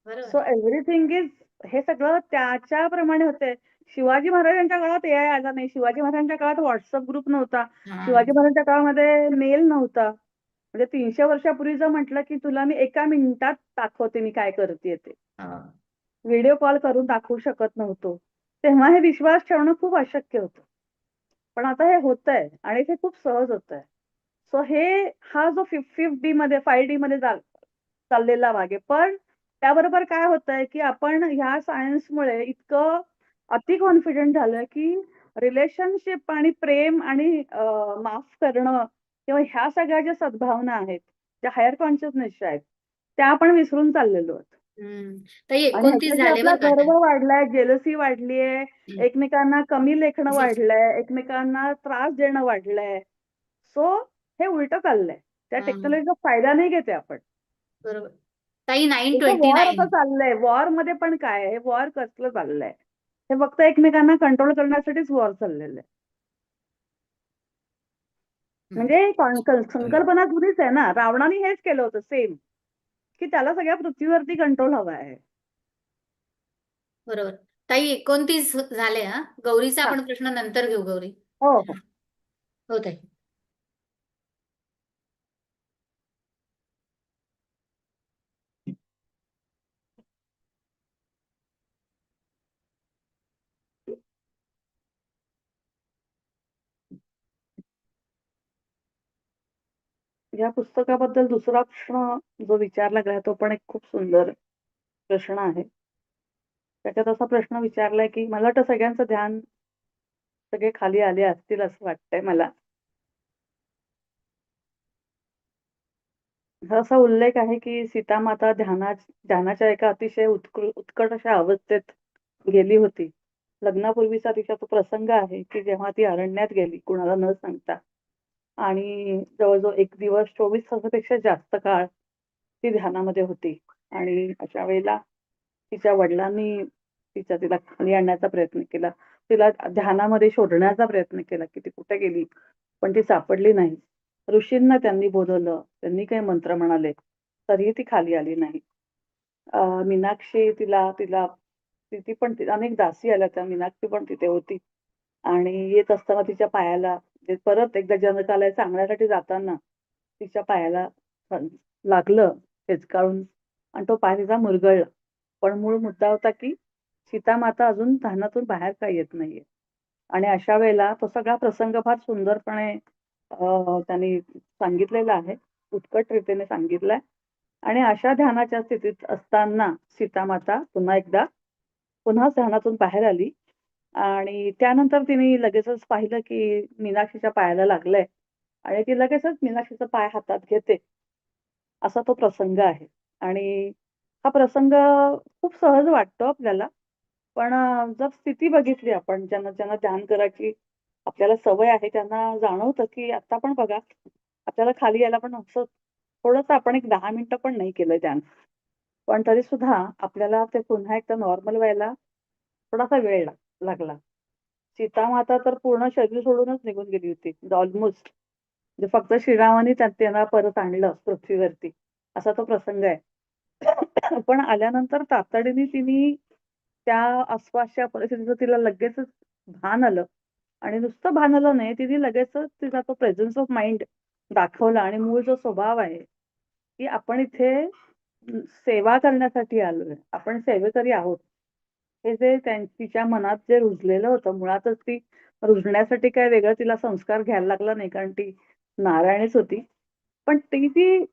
बरोबर. सो एव्हरीथिंग इज, हे सगळं त्याच्याप्रमाणे होतंय. शिवाजी महाराजांच्या काळात एआय आला नाही. शिवाजी महाराजांच्या काळात व्हॉट्सअप ग्रुप नव्हता. हा, शिवाजी महाराजांच्या काळामध्ये मेल नव्हता. म्हणजे 300 वर्षापूर्वी जर म्हटलं की तुला मी एका मिनिटात दाखवते मी काय करते ते. हा. व्हिडिओ कॉल करून दाखवू शकत नव्हतो. तेव्हा हे विश्वास ठेवणं खूप अशक्य होतं. पण आता हे होतंय आणि ते खूप सहज होतंय. सो हा जो 5D मध्ये 5D मध्ये चाललेला भाग आहे. पण त्याबरोबर काय होतंय, की आपण ह्या सायन्समुळे इतकं अति कॉन्फिडंट झालोय, की रिलेशनशिप आणि प्रेम आणि माफ करणं किंवा ह्या सगळ्या ज्या सद्भावना आहेत, ज्या हायर कॉन्शियसनेसच्या आहेत, त्या आपण विसरून चाललेलो आहोत. ताई आणि 29 ह्याच्याशी झाले आपला बरं का गर्व आता. वाढलाय, जेलसी वाढलीये, एकमेकांना कमी लेखणं वाढलंय, एकमेकांना त्रास देणं वाढलंय. सो हे उलटं चाललंय. त्या हं, टेक्नॉलॉजीचा फायदा नाही घेते आपण. बरोबर. ताई जसं वॉर 929. आता चाललंय. वॉरमध्ये पण काय आहे? वॉर कसलं चाललंय? हे फक्त एकमेकांना कंट्रोल करण्यासाठीच वॉर चाललेलं आहे. हं, म्हणजे संकल्पना जुनीच आहे ना. रावणाने हेच केलं होतं सेम, की त्याला सगळ्या पृथ्वीवरती कंट्रोल हवा आहे. बरोबर. ताई 29 झाले हां. गौरीचा हां. आपण प्रश्न नंतर घेऊ गौरी. हो, हो. हो ताई. या पुस्तकाबद्दल दुसरा प्रश्न जो विचारला गेला तो पण एक खूप सुंदर प्रश्न आहे. त्याच्यात असा प्रश्न विचारलाय, की मला वाटतं सगळ्यांचं ध्यान सगळे खाली आले असतील असं वाटतंय मला. असा उल्लेख आहे, की सीतामाता ध्यानाच्या एका अतिशय उत्कट अशा अवस्थेत गेली होती. लग्नापूर्वीचा तिचा तो प्रसंग आहे, की जेव्हा ती अरण्यात गेली कुणाला न सांगता आणि जवळ-जवळ 1 दिवस 24 तासापेक्षा जास्त काळ ती ध्यानामध्ये होती आणि अशा वेळेला तिच्या वडिलांनी तिला खाली आणण्याचा प्रयत्न केला. तिला ध्यानामध्ये शोधण्याचा प्रयत्न केला, की ती कुठे गेली? पण ती सापडली नाही. ऋषींना त्यांनी बोलावलं. त्यांनी काही मंत्र म्हणाले, तरीही ती खाली आली नाही. मीनाक्षी तिला तिला ती ती पण अनेक दासी आल्या होत्या. मीनाक्षी पण तिथे होती आणि येत असताना तिच्या पायाला म्हणजे परत एकदा जनकाला सांगण्यासाठी जाताना तिच्या पायाला अ, लागलं ठेचकाळून आणि तो पाय तिचा मुरगळला. पण मूळ मुद्दा होता, की सीतामाता अजून ध्यानातून बाहेर का येत नाहीये आणि अशा वेळेला तो सगळा प्रसंग फार सुंदरपणे त्यांनी सांगितलेला आहे. उत्कट रीतीने सांगितलाय आणि अशा ध्यानाच्या स्थितीत असताना सीतामाता पुन्हा ध्यानातून बाहेर आली आणि त्यानंतर तिने लगेचच पाहिलं, की मीनाक्षीच्या पायाला लागलंय आणि ती लगेचच मीनाक्षीचा पाय हातात घेते. असा तो प्रसंग आहे आणि हा प्रसंग खूप सहज वाटतो आपल्याला. पण जर स्थिती बघितली आपण ज्यांना ज्यांना ध्यान करायची आपल्याला सवय आहे त्यांना जाणवतं, की आता पण बघा आपल्याला खाली यायला पण असं थोडंसं आपण एक 10 मिनिटं पण नाही केलं ध्यान. पण तरीसुद्धा आपल्याला ते पुन्हा एकदा नॉर्मल व्हायला थोडासा वेळ लागला. सीतामाता तर पूर्ण शरीर सोडूनच निघून गेली होती ऑलमोस्ट. म्हणजे फक्त श्रीरामाने त्यांना परत आणलं पृथ्वीवरती, असा तो प्रसंग आहे. पण आल्यानंतर तातडीने तिने त्या आसपासच्या परिस्थितीचं तिला लगेचच भान आलं आणि नुसतं भान आलं नाही, तिने लगेचच तिचा तो प्रेझन्स ऑफ माइंड दाखवला आणि मूळ जो स्वभाव आहे, की आपण इथे सेवा करण्यासाठी आलोय. आपण सेवेकरी आहोत. हे जे तिच्या मनात जे रुजलेलं होतं, मुळातच ती रुजण्यासाठी काय वेगळं तिला संस्कार घ्यायला लागला नाही, कारण ती नारायणीच होती. पण ती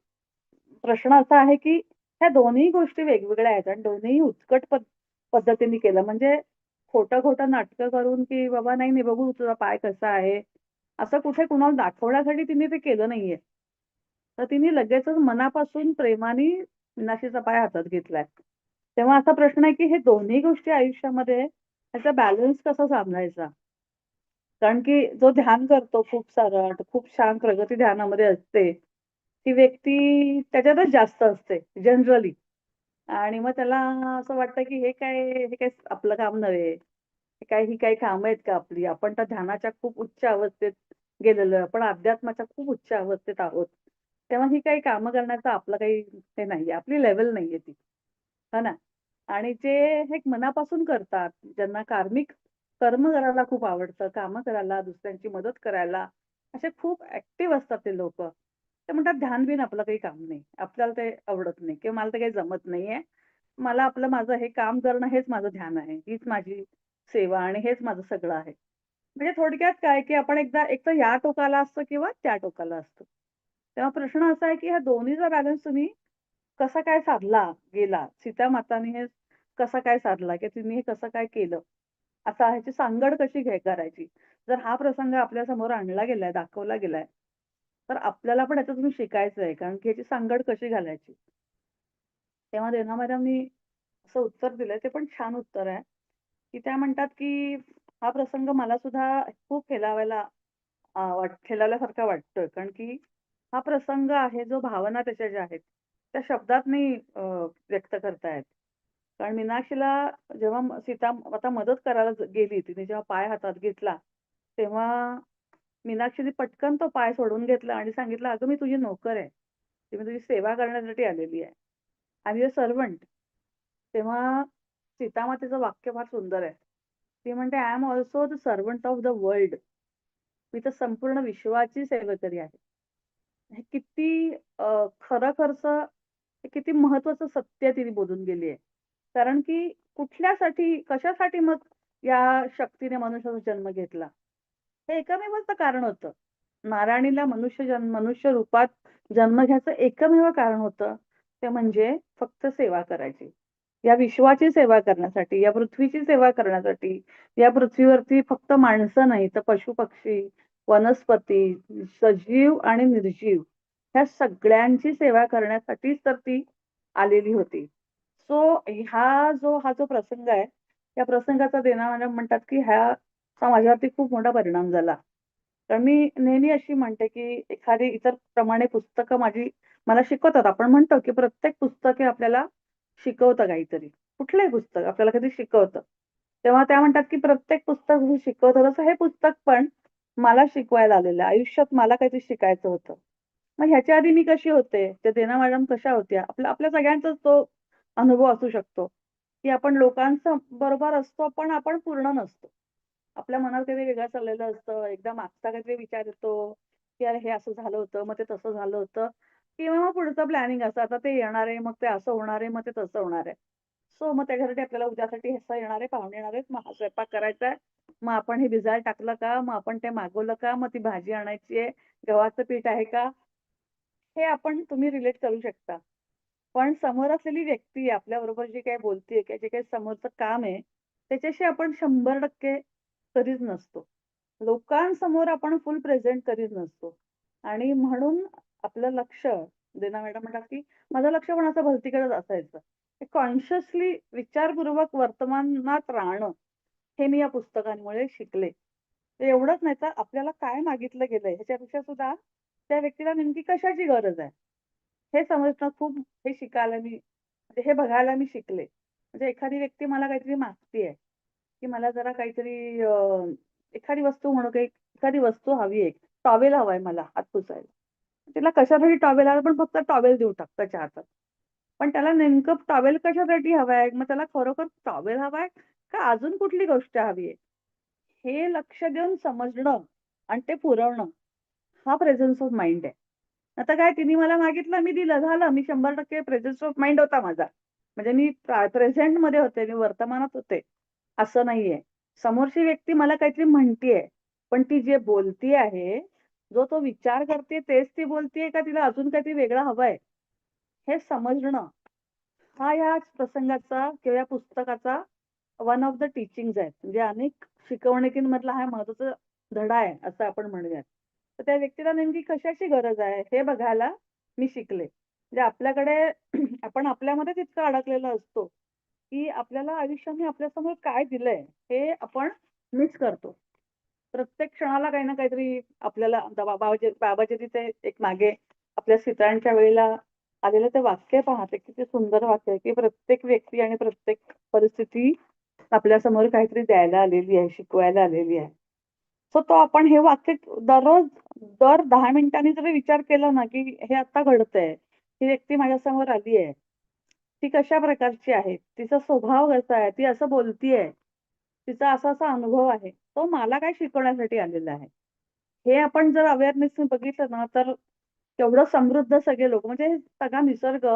प्रश्न असा आहे, की ह्या दोन्ही गोष्टी वेगवेगळ्या आहेत आणि दोन्हीही उत्कट पद्धतीने केलं. म्हणजे खोटं-खोटं नाटकं करून, की "बाबा नाही, नाही बघू तुझा पाय कसा आहे." असं कुठे कुणाला दाखवण्यासाठी तिने ते केलं नाहीये. तर तिने लगेचच मनापासून प्रेमाने मीनाक्षीचा पाय हातात घेतलाय. तेव्हा असा प्रश्न आहे, की हे दोन्ही गोष्टी आयुष्यामध्ये ह्याचा बॅलन्स कसा साधायचा? कारण की जो ध्यान करतो खूप सारं, खूप छान प्रगती ध्यानामध्ये असते. ती व्यक्ती त्याच्यातच जास्त असते जनरली आणि मग त्याला असं वाटतं, की हे काय आपलं काम नव्हे. ही काही कामं आहेत का आपली? आपण तर ध्यानाच्या खूप उच्च अवस्थेत गेलेलो आहे. आपण अध्यात्माच्या खूप उच्च अवस्थेत आहोत. तेव्हा ही काही कामं करण्याचं आपलं काही हे नाहीये. आपली लेव्हल नाहीये ती. हो ना? आणि जे हे मनापासून करतात, ज्यांना कार्मिक कर्म करायला खूप आवडतं, कामं करायला, दुसऱ्यांची मदत करायला, असे खूप ॲक्टिव्ह असतात ते लोकं. ते म्हणतात ध्यान-बिन आपलं काही काम नाही. आपल्याला ते आवडत नाही किंवा मला ते काही जमत नाहीये. मला आपलं माझं हे काम करणं हेच माझं ध्यान आहे. हीच माझी सेवा आणि हेच माझं सगळं आहे. म्हणजे थोडक्यात काय, की आपण एकदा एकतर या टोकाला असतो किंवा त्या टोकाला असतो. तेव्हा प्रश्न असा आहे, की ह्या दोन्हीचा बॅलन्स तुम्ही कसा काय साधला गेला, सीता माताने हे कसा काय साधला, की तिने हे कसं काय केलं, असा ह्याची सांगड कशी करायची. जर हा प्रसंग आपल्या समोर आणला गेलाय, दाखवला गेलाय, तर आपल्याला पण याच्यातून शिकायचं आहे, कारण की ह्याची सांगड कशी घालायची. तेव्हा रेणा मॅडमनी असं उत्तर दिलंय, ते पण छान उत्तर आहे, की त्या म्हणतात, की हा प्रसंग मला सुद्धा खूप हेलावल्यासारखा वाटतोय. कारण की हा प्रसंग आहे, जो भावना त्याच्या ज्या आहेत, त्या शब्दात नाही व्यक्त करता. कारण मीनाक्षीला जेव्हा सीता आता मदत करायला गेली, तिने जेव्हा पाय हातात घेतला, तेव्हा मीनाक्षीने पटकन तो पाय सोडून घेतला आणि सांगितलं, "अगं मी तुझी नोकर आहे. ती मी तुझी सेवा करण्यासाठी आलेली आहे. I am your servant." तेव्हा सीतामातेचं वाक्य फार सुंदर आहे. ती म्हणते, "I am also the servant of the world." मी तर संपूर्ण विश्वाची सेवेकरी आहे. हे किती खरं-खरचं हे किती महत्वाचं सत्य तिने बोलून गेली आहे. कारण की कुठल्यासाठी, कशासाठी मग या शक्तीने मनुष्याचा जन्म घेतला? हे एकमेवच कारण होतं. नारायणीला मनुष्य रूपात जन्म घ्यायचं एकमेव कारण होतं. ते म्हणजे फक्त सेवा करायची. या विश्वाची सेवा करण्यासाठी, या पृथ्वीची सेवा करण्यासाठी, या पृथ्वीवरती फक्त माणसं नाही तर पशु-पक्षी, वनस्पती, सजीव आणि निर्जीव ह्या सगळ्यांची सेवा करण्यासाठीच तर ती आलेली होती. सो हा जो प्रसंग आहे, त्या प्रसंगाचा देना मॅडम म्हणतात, की ह्याचा माझ्यावरती खूप मोठा परिणाम झाला. तर मी नेहमी अशी म्हणते, की एखादी इतर प्रमाणे पुस्तकं मला शिकवतात. आपण म्हणतो, की प्रत्येक पुस्तक हे आपल्याला शिकवतं काहीतरी. कुठलंही पुस्तक आपल्याला कधी शिकवतं. तेव्हा त्या म्हणतात, की प्रत्येक पुस्तक जसं शिकवतं तसं हे पुस्तक पण मला शिकवायला आलेलं आहे. आयुष्यात मला काहीतरी शिकायचं होतं. मग ह्याच्या आधी मी कशी होते, त्या देना मॅडम कशा होत्या, आपल्या सगळ्यांचाच तो अनुभव असू शकतो, की आपण लोकांचं बरोबर असतो, पण आपण पूर्ण नसतो. आपल्या मनात काहीतरी वेगळं चाललेलं असतं. एकदा मागचा काहीतरी विचार येतो, की "अरे, हे असं झालं होतं, मग ते तसं झालं होतं." किंवा मग पुढचं प्लॅनिंग असं, आता ते येणार आहे, मग ते असं होणार आहे, मग ते तसं होणार आहे. सो मग त्याच्यासाठी आपल्याला उद्यासाठी असं येणार आहे, पाहुणे येणार आहेत, मग हा स्वयंपाक करायचा आहे. मग आपण हे भिजायला टाकलं का? मग आपण ते मागवलं का? मग ती भाजी आणायची आहे, गव्हाचं पीठ आहे का? हे तुम्ही रिलेट करू शकता. पण समोर असलेली व्यक्ती आपल्याबरोबर जी काही बोलतीये किंवा जे काही समोरचं काम आहे, त्याच्याशी आपण 100% कधीच नसतो. लोकांसमोर आपण फुल प्रेझेंट कधीच नसतो. आणि म्हणून आपलं लक्ष, देना मॅडम म्हणतात, की माझं लक्ष पण असं भलतीकडेच असायचं. कॉन्शियसली विचारपूर्वक वर्तमानात राहणं, हे मी या पुस्तकांमुळे शिकले. ते एवढंच नाही तर आपल्याला काय मागितलं गेलंय ह्याच्यापेक्षा सुद्धा त्या व्यक्तीला नेमकी कशाची गरज आहे, हे समजणं खूप हे शिकायला मी म्हणजे हे बघायला मी शिकले. म्हणजे एखादी व्यक्ती मला काहीतरी मागतीये, की मला जरा काहीतरी एखादी वस्तू म्हणू काही एखादी वस्तू हवी आहे. टॉवेल हवाय मला हात पुसायला. तिला कशासाठी टॉवेल हवा पण फक्त टॉवेल देऊ टाक त्याच्या हातात. पण त्याला नेमकं टॉवेल कशासाठी हवाय? मग त्याला खरोखर टॉवेल हवाय का अजून कुठली गोष्ट हवी आहे? हे लक्ष देऊन समजणं आणि ते पुरवणं, हा प्रेझन्स ऑफ माइंड आहे. आता काय तिने मला मागितलं, मी दिलं, झालं. मी 100% प्रेझन्स ऑफ माइंड होता माझा. म्हणजे मी प्रेझेंटमध्ये होते, मी वर्तमानात होते, असं नाहीये. समोरची व्यक्ती मला काहीतरी म्हणतीये, पण ती जे बोलती आहे, जो तो विचार करते तेच ती बोलतीये का तिला अजून काहीतरी वेगळं हवंय, हे समजणं, हा या प्रसंगाचा किंवा या पुस्तकाचा वन ऑफ द टीचिंग्ज आहेत. म्हणजे अनेक शिकवणुकींमधला हा महत्वाचा धडा आहे, असं आपण म्हणूयात. तर त्या व्यक्तीला नेमकी कशाची गरज आहे, हे बघायला मी शिकले. म्हणजे आपल्याकडे आपण आपल्यामध्येच इतकं अडकलेलो असतो, की आपल्याला आयुष्याने आपल्यासमोर काय दिलंय, हे आपण मिस करतो. प्रत्येक क्षणाला काही ना काहीतरी आपल्याला आता बाबाजी तिथे एक मागे आपल्या सीतांच्या वेळेला आलेलं ते वाक्य पहा, ते किती सुंदर वाक्य आहे, की प्रत्येक व्यक्ती आणि प्रत्येक परिस्थिती आपल्यासमोर काहीतरी द्यायला आलेली आहे, शिकवायला आलेली आहे. सो तो आपण हे वाक्य दररोज दर 10 मिनिटांनी जरी विचार केला ना, की हे आता घडतंय. ही व्यक्ती माझ्यासमोर आली आहे. ती कशा प्रकारची आहे? तिचा स्वभाव कसा आहे? ती असं बोलतीये. तिचा असा-असा अनुभव आहे. तो मला काय शिकवण्यासाठी आलेला आहे. हे आपण जर अवेअरनेसने बघितलं ना, तर केवढं समृद्ध सगळे लोक म्हणजे सगळा निसर्ग,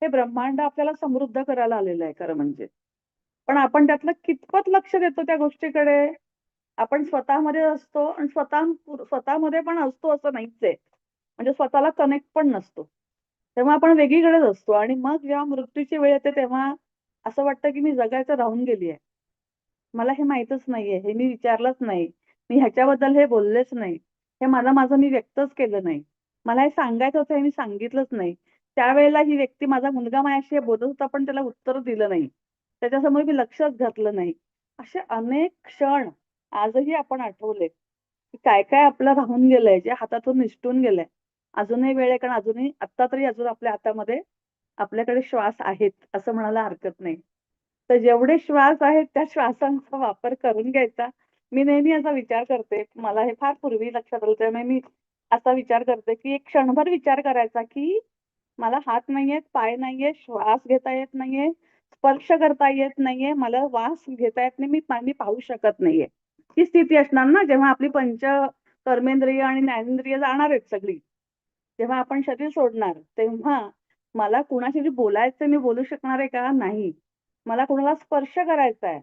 हे ब्रह्मांड आपल्याला समृद्ध करायला आलेलं आहे खरं म्हणजे. पण आपण त्यातलं कितपत लक्ष देतो त्या गोष्टीकडे? आपण स्वतःमध्ये असतो आणि स्वतःमध्ये पण असतो असं नाहीच आहे. म्हणजे स्वतःला कनेक्ट पण नसतो. तेव्हा आपण वेगळीकडेच असतो आणि मग जेव्हा मृत्यूची वेळ येते तेव्हा असं वाटतं की मी जगायचं राहून गेली आहे. मला हे माहीतच नाहीये, हे मी विचारलंच नाही. मी ह्याच्याबद्दल हे बोललेच नाही. हे माझं मी व्यक्तच केलं नाही. मला हे सांगायचं होतं हे मी सांगितलंच नाही. त्यावेळेला ही व्यक्ती माझा मुलगा माझ्याशी हे बोलत होता पण त्याला उत्तर दिलं नाही. त्याच्यासमोर मी लक्षच घातलं नाही. असे अनेक क्षण आजही आपण आठवले, की काय आपलं राहून गेलंय, जे हातातून निसटून गेलंय. अजूनही वेळ आहे कारण अजूनही आत्ता तरी अजून आपल्या हातामध्ये आपल्याकडे श्वास आहेत असं म्हणायला हरकत नाही. तर जेवढे श्वास आहेत त्या श्वासांचा वापर करून घ्यायचा. मी नेहमी असा विचार करते, मला हे फार पूर्वी लक्षात आलं त्यामुळे मी असा विचार करते, की एक क्षणभर विचार करायचा, की मला हात नाहीयेत, पाय नाहीये, श्वास घेता येत नाहीये, स्पर्श करता येत नाहीये, मला वास घेता येत नाही, मी पाहू शकत नाहीये. ही स्थिती असणार ना जेव्हा आपली कर्मेंद्रिय आणि ज्ञानेंद्रिय जाणार आहेत सगळी. जेव्हा आपण शरीर सोडणार तेव्हा मला कुणाशी बोलायचं मी बोलू शकणार आहे का? नाही. मला कुणाला स्पर्श करायचा आहे.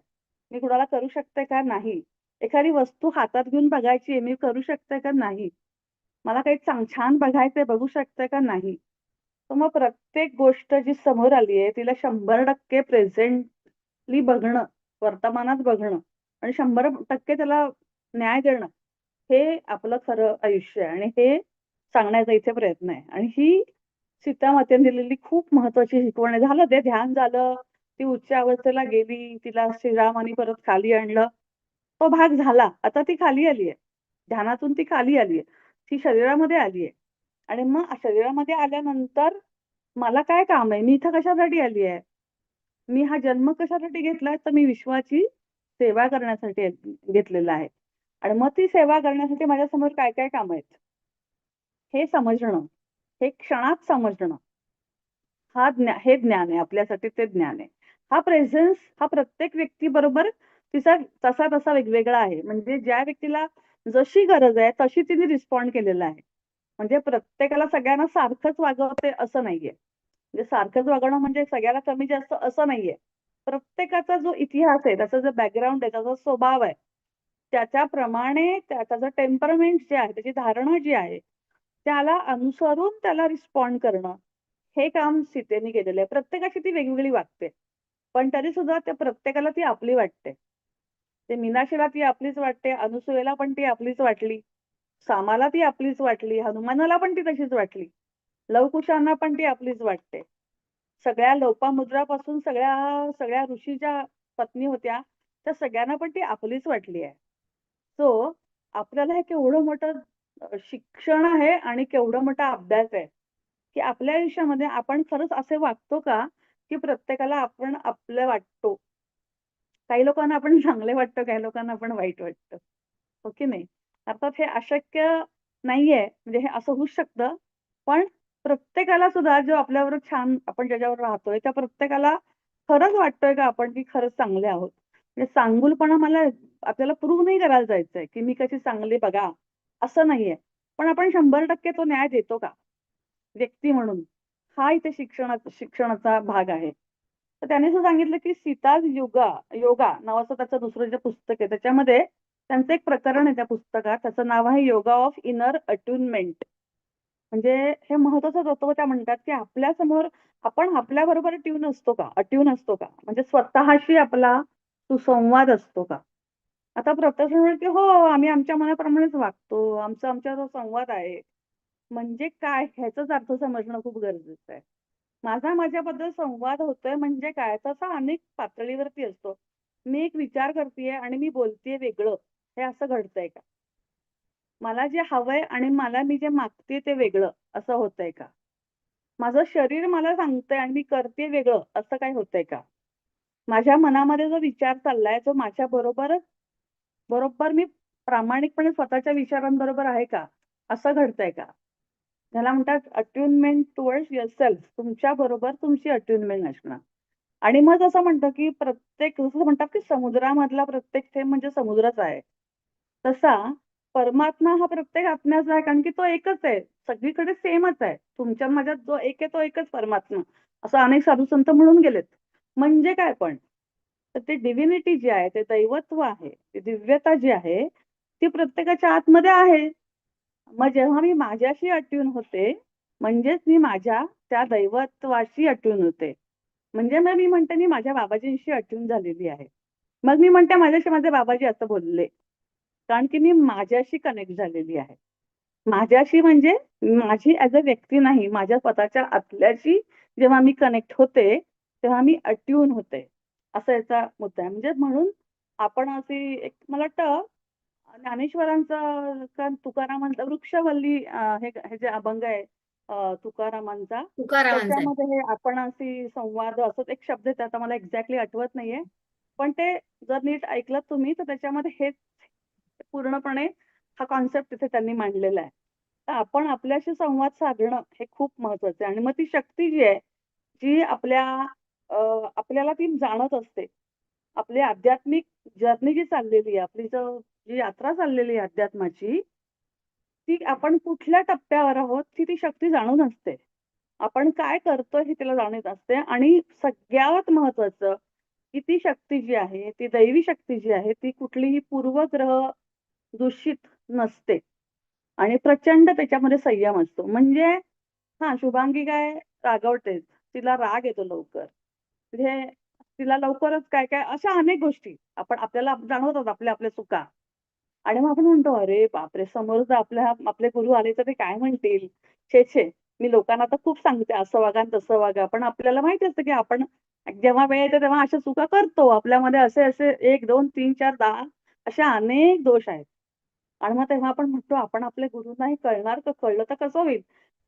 मी कुणाला करू शकते का? नाही. एखादी वस्तू हातात घेऊन बघायची आहे, मी करू शकते का? नाही. मला काही छान बघायचंय, बघू शकते का? नाही. तर मग प्रत्येक गोष्ट जी समोर आली आहे, तिला 100% प्रेझेंटली बघणं, वर्तमानात बघणं आणि 100% त्याला न्याय देणं, हे आपलं खरं आयुष्य आहे आणि हे सांगण्याचा इथे प्रयत्न आहे. आणि ही सीता मातेने दिलेली खूप महत्वाची शिकवण आहे. झालं ते ध्यान झालं, ती उच्च अवस्थेला गेली, तिला श्रीरामाने परत खाली आणलं. तो भाग झाला. आता ती खाली आली आहे. ध्यानातून ती खाली आली आहे. ती शरीरामध्ये आली आहे. आणि मग शरीरामध्ये आल्यानंतर मला काय काम आहे? मी इथं कशासाठी आली आहे? मी हा जन्म कशासाठी घेतलाय? तर मी विश्वाची सेवा करण्यासाठी घेतलेला आहे. आणि मग ती सेवा करण्यासाठी माझ्यासमोर काय कामं आहेत? हे समजणं, हे क्षणात समजणं, हे ज्ञान आहे. आपल्यासाठी ते ज्ञान आहे. हा प्रेझेन्स हा प्रत्येक व्यक्तीबरोबर तिचा तसा वेगवेगळा आहे. म्हणजे ज्या व्यक्तीला जशी गरज आहे तशी तिने रिस्पॉन्ड केलेला आहे. म्हणजे प्रत्येकाला सगळ्यांना सारखंच वागवते असं नाहीये. म्हणजे सारखंच वागवणं म्हणजे सगळ्याला कमी जास्त असं नाहीये. प्रत्येकाचा जो इतिहास आहे, त्याचा जो बॅकग्राऊंड आहे, त्याचा स्वभाव आहे, त्याच्याप्रमाणे त्याचं टेम्परमेंट जे आहे, त्याची धारणा जी आहे, त्याला अनुसरून त्याला रिस्पॉन्ड करणं, हे काम सीतेने केलेलं आहे. प्रत्येकाची ती वेगवेगळी वागते. पण तरी सुद्धा त्या प्रत्येकाला ती आपली वाटते. ते मीनाक्षीला ती आपलीच वाटते, अनसुयेला पण ती आपलीच वाटली, सामाला ती आपलीच वाटली, हनुमानाला पण ती तशीच वाटली, लवकुशांना पण ती आपलीच वाटते. सगळ्या लोपामुद्रापासून सगळ्या सगळ्या ऋषीच्या पत्नी होत्या, त्या सगळ्यांना पण ती आपलीच वाटली आहे. सो आपल्याला हे केवढं मोठं शिक्षण आहे आणि केवढं मोठा अभ्यास आहे, की आपल्या आयुष्यामध्ये आपण खरंच असे वागतो का, की प्रत्येकाला आपण आपलं वाटतो. काही लोकांना आपण चांगले वाटतो, काही लोकांना आपण वाईट वाटतो. हो की नाही? अर्थात हे अशक्य नाहीये, म्हणजे हे असं होऊच शकतं. पण प्रत्येकाला सुद्धा जो आपल्याबरोबर छान आपण ज्याच्यावर राहतोय, त्या प्रत्येकाला खरंच वाटतोय का आपण की खरंच चांगले आहोत? म्हणजे चांगुलपणा मला आपल्याला प्रूव्ह नाही करायला जायचंय, की मी कशी चांगली बघा, असं नाहीये. पण आपण 100% तो न्याय देतो का? व्यक्ती म्हणून. हा इथे शिक्षणाचा भाग आहे. तर त्याने असं सांगितलं, की सीताज योगा नावाचं त्याचं दुसरं जे पुस्तक आहे, त्याच्यामध्ये त्यांचं एक प्रकरण आहे त्या पुस्तकात. त्याचं नाव आहे योगा ऑफ इनर अट्युनमेंट. म्हणजे हे महत्वाचं तत्व त्या म्हणतात, की आपल्यासमोर आपण आपल्याबरोबर ट्यून असतो का? अट्यून असतो का? म्हणजे स्वतःशी आपला सुसंवाद असतो का? आता प्रत्येकजण म्हणेल, की "हो, आम्ही आमच्या मनाप्रमाणेच वागतो. आमचा संवाद आहे." म्हणजे काय? ह्याचाच अर्थ समजणं खूप गरजेचं आहे. माझा माझ्याबद्दल संवाद होतोय म्हणजे काय? तसा अनेक पातळीवरती असतो. मी एक विचार करतीये आणि मी बोलतीये वेगळं. हे असं घडतंय का? मला जे हवंय आणि मी जे मागतेय ते वेगळं असं होतंय का? माझं शरीर मला सांगतंय आणि मी करतेय वेगळं असं काही होतंय का? माझ्या मनामध्ये जो विचार चाललाय तो माझ्या बरोबर मी प्रामाणिकपणे स्वतःच्या विचारांबरोबर आहे का? असं घडतंय का? त्याला म्हणतात अट्युनमेंट टुवर्ड्स युअरसेल्फ. तुमच्या बरोबर तुमची अट्युनमेंट असणं. आणि मग असं म्हणतं, की जसं म्हणतात, की समुद्रामधला प्रत्येक थेंब म्हणजे समुद्रच आहे. तसा परमात्मा हा प्रत्येक आत्म्याचा आहे कारण की तो एकच आहे. सगळीकडे सेमच आहे. तुमच्या माझ्यात जो एक आहे तो एकच परमात्मा. असं अनेक साधू संत म्हणून गेलेत. म्हणजे काय पण? तर ते डिव्हिनिटी जी आहे, ते दैवत्व आहे, ती दिव्यता जी आहे, ती प्रत्येकाच्या आतमध्ये आहे. मग जेव्हा मी माझ्याशी अट्यून होते, म्हणजेच मी माझ्या त्या दैवत्वाशी अटून होते. म्हणजे मग मी म्हणते मी माझ्या बाबाजींशी अटून झालेली आहे. मग मी म्हणते माझ्याशी माझे बाबाजी असं बोलले. कारण की मी माझ्याशी कनेक्ट झालेली आहे. माझ्याशी म्हणजे माझी ॲज अ व्यक्ती नाही, माझ्या स्वतःच्या आतल्याशी जेव्हा मी कनेक्ट होते, तेव्हा मी अट्यून होते. असा याचा मुद्दा आहे. म्हणजे म्हणून आपण अशी एक मला वाटतं ज्ञानेश्वरांचं का तुकारामांचा वृक्षवल्ली हे जे अभंग आहे तुकारामांचा, तुकारामांचा आहे. त्याच्यामध्ये हे आपण अशी संवाद असंच एक शब्द आहे आता मला एक्झॅक्टली आठवत नाहीये. पण ते जर नीट ऐकलत तुम्ही तर त्याच्यामध्ये हेच पूर्णपणे हा कॉन्सेप्ट तिथे त्यांनी मांडलेला आहे. तर आपण आपल्याशी संवाद साधणं हे खूप महत्वाचं आहे आणि मग ती शक्ती जी आहे, जी अ, आपल्याला ती जाणत असते. आपली आध्यात्मिक जर्नी जी चाललेली आहे, आपली जी यात्रा चाललेली आहे अध्यात्माची, ती आपण कुठल्या टप्प्यावर आहोत, ती शक्ती जाणून असते. आपण काय करतोय हे तिला जाणीत असते आणि सगळ्यात महत्वाचं, की ती शक्ती जी आहे, ती दैवी शक्ती जी आहे, ती कुठलीही पूर्वग्रह दूषित नसते आणि प्रचंड त्याच्यामध्ये संयम असतो. म्हणजे हां, शुभांगी काय रागवतेच. तिला राग येतो लवकर. म्हणजे तिला लवकरच काय-काय अशा अनेक गोष्टी आपल्याला जाणवतात आपल्या आपल्या चुका. आणि मग आपण म्हणतो, "अरे बापरे! समोर जर आपले गुरु आले तर ते काय म्हणतील? छे, छे! मी लोकांना तर खूप सांगते असं वागा आणि तसं वागा." पण आपल्याला माहिती असतं की आपण जेव्हा वेळ येते तेव्हा अशा चुका करतो. आपल्यामध्ये असे 1, 2, 3, 4, 10 असे अनेक दोष आहेत. आणि मग तेव्हा आपण म्हणतो, आपण आपल्या गुरूंना हे कळणार का? कळलं तर कसं होईल?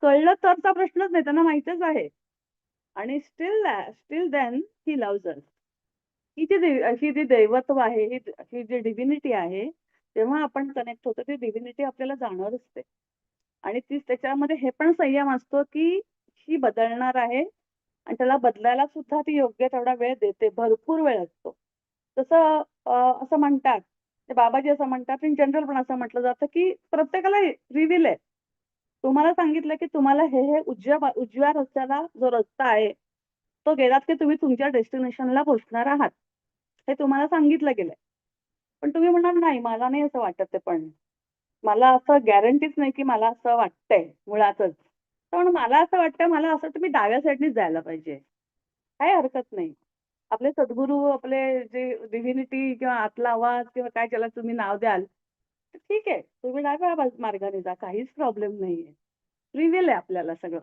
कळलं तरचा प्रश्नच नाही. त्यांना माहीतच आहे. आणि स्टिल देन ही लव्हज अस. ही जी दैवत्व आहे, ही जी डिव्हिनिटी आहे, तेव्हा आपण कनेक्ट होतो, ती डिव्हिनिटी आपल्याला जाणवत असते. आणि ती त्याच्यामध्ये हे पण संयम असतो, की ही बदलणार आहे आणि त्याला बदलायला सुद्धा ती योग्य तेवढा वेळ देते. भरपूर वेळ असतो. तसं असं म्हणतात, ते बाबाजी असं म्हणतात, इन जनरल पण असं म्हटलं जातं, की प्रत्येकाला रिव्हील आहे. तुम्हाला सांगितलं, की तुम्हाला हे उजव्या रस्त्याला जो रस्ता आहे, तो गेलात की तुम्ही तुमच्या डेस्टिनेशनला पोहोचणार आहात. हे तुम्हाला सांगितलं गेलंय. पण तुम्ही म्हणाल, "नाही, मला नाही असं वाटत आहे पण. मला असं गॅरंटीच नाही, की मला असं वाटतंय मुळातच." पण मला असं वाटतं, मला असं वाटतं मी डाव्या साइडनीच जायला पाहिजे. काही हरकत नाही. आपले सद्गुरू, आपले जे डिव्हिनिटी किंवा आतला आवाज किंवा काय ज्याला तुम्ही नाव द्याल, तर ठीक आहे. तुम्ही डाव्या मार्गाने जा. काहीच प्रॉब्लेम नाहीये. रिव्हील आहे आपल्याला सगळं.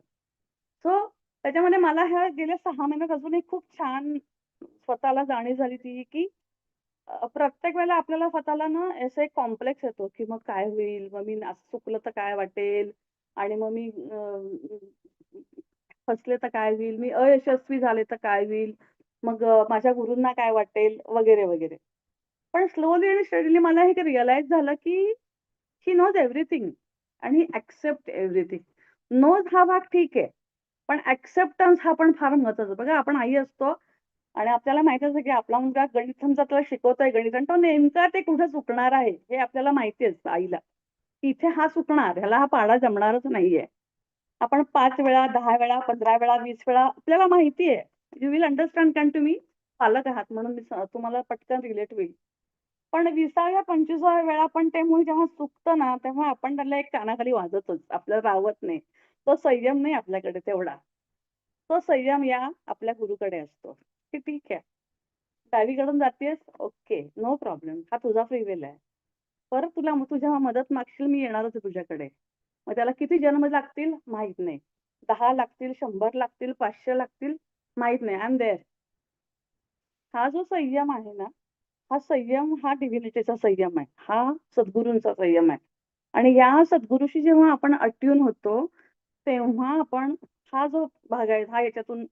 सो त्याच्यामध्ये मला ह्या गेल्या 6 महिन्यात अजून एक खूप छान स्वतःला जाणीव झाली ती, की प्रत्येक वेळेला आपल्याला स्वतःला ना असं एक कॉम्प्लेक्स येतो, की मग काय होईल? मग मी असं चुकलं तर काय वाटेल? आणि मग मी फसले तर काय होईल? मी अयशस्वी झाले तर काय होईल? मग माझ्या गुरूंना काय वाटेल? वगैरे, वगैरे. पण स्लोली आणि स्टडीली मला हे रिअलाईज झालं, की ही नोज एव्हरीथिंग आणि ही एक्सेप्ट एव्हरीथिंग. नोज हा भाग ठीक आहे. पण एक्सेप्टन्स हा पण फार महत्वाचा. बघा आपण आई असतो आणि आपल्याला माहिती असतं, की आपला मुलगा गणित समजा त्याला शिकवतोय गणित आणि तो नेमका ते कुठे चुकणार आहे, हे आपल्याला माहिती असतं आईला. इथे हा चुकणार, ह्याला हा पाढा जमणारच नाहीये. आपण 5 वेळा, 10 वेळा, 15 वेळा, 20 वेळा आपल्याला माहिती आहे. यू विल अंडरस्टँड कारण तुम्ही पालक आहात म्हणून तुम्हाला पटकन रिलेट होईल. पण 20व्या 25व्या वेळा पण ते मूल जेव्हा चुकतं ना, तेव्हा आपण त्याला एक कानाखाली वाजवतोच. आपल्याला राहवत नाही. तो संयम नाही आपल्याकडे तेवढा. तो संयम या आपल्या गुरुकडे असतो, की ठीक आहे. डावीकडून जातीयेस? ओके. No problem. हा तुझा फ्री विल आहे. परत तू जेव्हा मदत मागशील मी येणारच आहे तुझ्याकडे. मग त्याला किती जन्म लागतील माहीत नाही. 10 लागतील, 100 लागतील, 500 लागतील माहीत नाही. I am there. हा जो संयम आहे ना, हा संयम हा डिव्हिनिटीचा संयम आहे. हा सद्गुरूंचा संयम आहे. आणि या सद्गुरूशी जेव्हा आपण अट्यून होतो, तेव्हा आपण हा जो भाग आहे, हा याच्यातून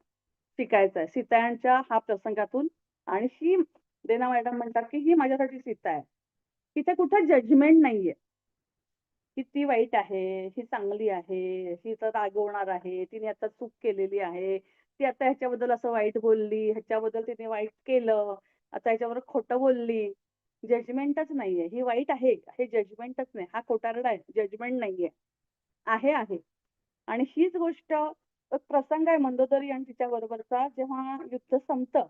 शिकायचा आहे. सीतायणच्या हा प्रसंगातून आणि ही देना मॅडम म्हणतात, की ही माझ्यासाठी सीता आहे. तिथे कुठे जजमेंट नाहीये. की ती वाईट आहे, ही चांगली आहे, ही तर रागवणार आहे, तिने आता चूक केलेली आहे. ती आता ह्याच्याबद्दल असं वाईट बोलली, ह्याच्याबद्दल तिने वाईट केलं, आता ह्याच्याबरोबर खोटं बोलली. जजमेंटच नाहीये. ही वाईट आहे, हे जजमेंटच नाही. हा खोटारडा आहे, जजमेंट नाहीये. आहे. आणि हीच गोष्ट एक प्रसंग आहे मंदोदरी आणि तिच्याबरोबरचा जेव्हा युद्ध संपतं,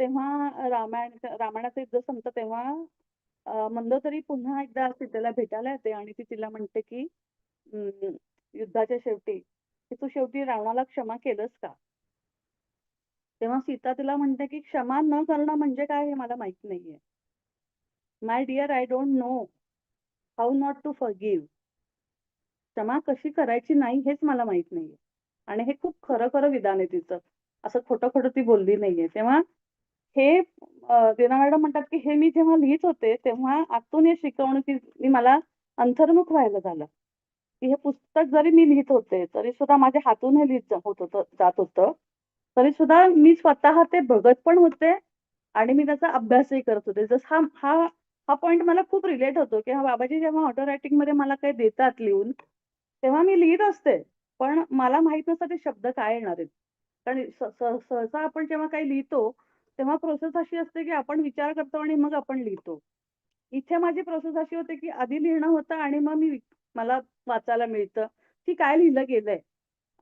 तेव्हा रामायणाचं युद्ध संपतं तेव्हा मंदोदरी पुन्हा एकदा सीतेला भेटायला येते आणि ती तिला म्हणते, की युद्धाच्या शेवटी की तू शेवटी रावणाला क्षमा केलंस का? तेव्हा सीता तिला म्हणते की क्षमा न करणं म्हणजे काय हे मला माहित नाहीये. My dear, I don't know how not to forgive. क्षमा कशी करायची नाही हेच मला माहित नाहीये. आणि हे खूप खरं खरं विधान आहे तिचं. असं खोटं खोटं ती बोलली नाहीये. तेव्हा हे रीना मॅडम म्हणतात की हे मी जेव्हा लिहित होते तेव्हा आतून हे शिकवणुकीने मला अंतर्मुख व्हायला झालं, की हे पुस्तक जरी मी लिहित होते तरी सुद्धा माझ्या हातून हे लिहित जात होतं. तरी सुद्धा मी स्वतः ते बघत पण होते आणि मी त्याचा अभ्यासही करत होते. जसं हा हा हा पॉइंट मला खूप रिलेट होतो, की हा बाबाजी जेव्हा ऑटो रायटिंग मध्ये मला काही देतात लिहून, तेव्हा मी लिहित असते. पण मला माहित नसतं ते शब्द काय येणार आहेत. कारण सहसा आपण जेव्हा काही लिहितो, तेव्हा प्रोसेस अशी असते, की आपण विचार करतो आणि मग आपण लिहितो. इथे माझी प्रोसेस अशी होते, की आधी लिहिणं होतं आणि मग मला वाचायला मिळतं, की काय लिहिलं गेलंय.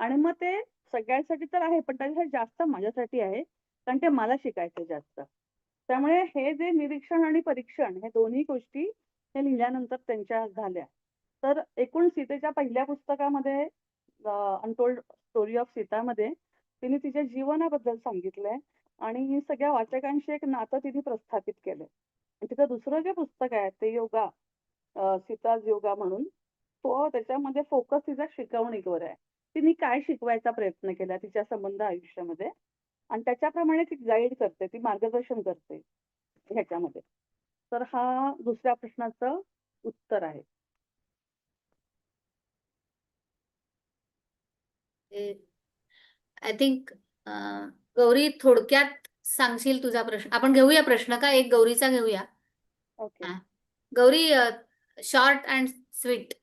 आणि मग ते सगळ्यांसाठी तर आहे, पण त्याच्यासाठी जास्त माझ्यासाठी आहे. कारण ते मला शिकायचंय जास्त. त्यामुळे हे जे निरीक्षण आणि परीक्षण हे दोन्ही गोष्टी हे लिहिल्यानंतर त्यांच्या झाल्या. तर एकूण सीतेच्या पहिल्या पुस्तकामध्ये अनटोल्ड स्टोरी ऑफ सीतामध्ये तिने तिच्या जीवनाबद्दल सांगितलंय आणि सगळ्या वाचकांशी एक नातं तिने प्रस्थापित केलंय. आणि तिचं दुसरं जे पुस्तक आहे ते योगा, सीताज योगा म्हणून, तो त्याच्यामध्ये फोकस तिचा शिकवणीवर आहे. तिने काय शिकवायचा प्रयत्न केला तिच्या संबंध आयुष्यामध्ये आणि त्याच्याप्रमाणे ती गाईड करते, ती मार्गदर्शन करते ह्याच्यामध्ये. तर हा दुसऱ्या प्रश्नाचं उत्तर आहे. आय थिंक गौरी थोडक्यात सांगशील तुझा प्रश्न. आपण घेऊया प्रश्न का एक गौरीचा घेऊया. ओके. हा. Gauri, short and sweet.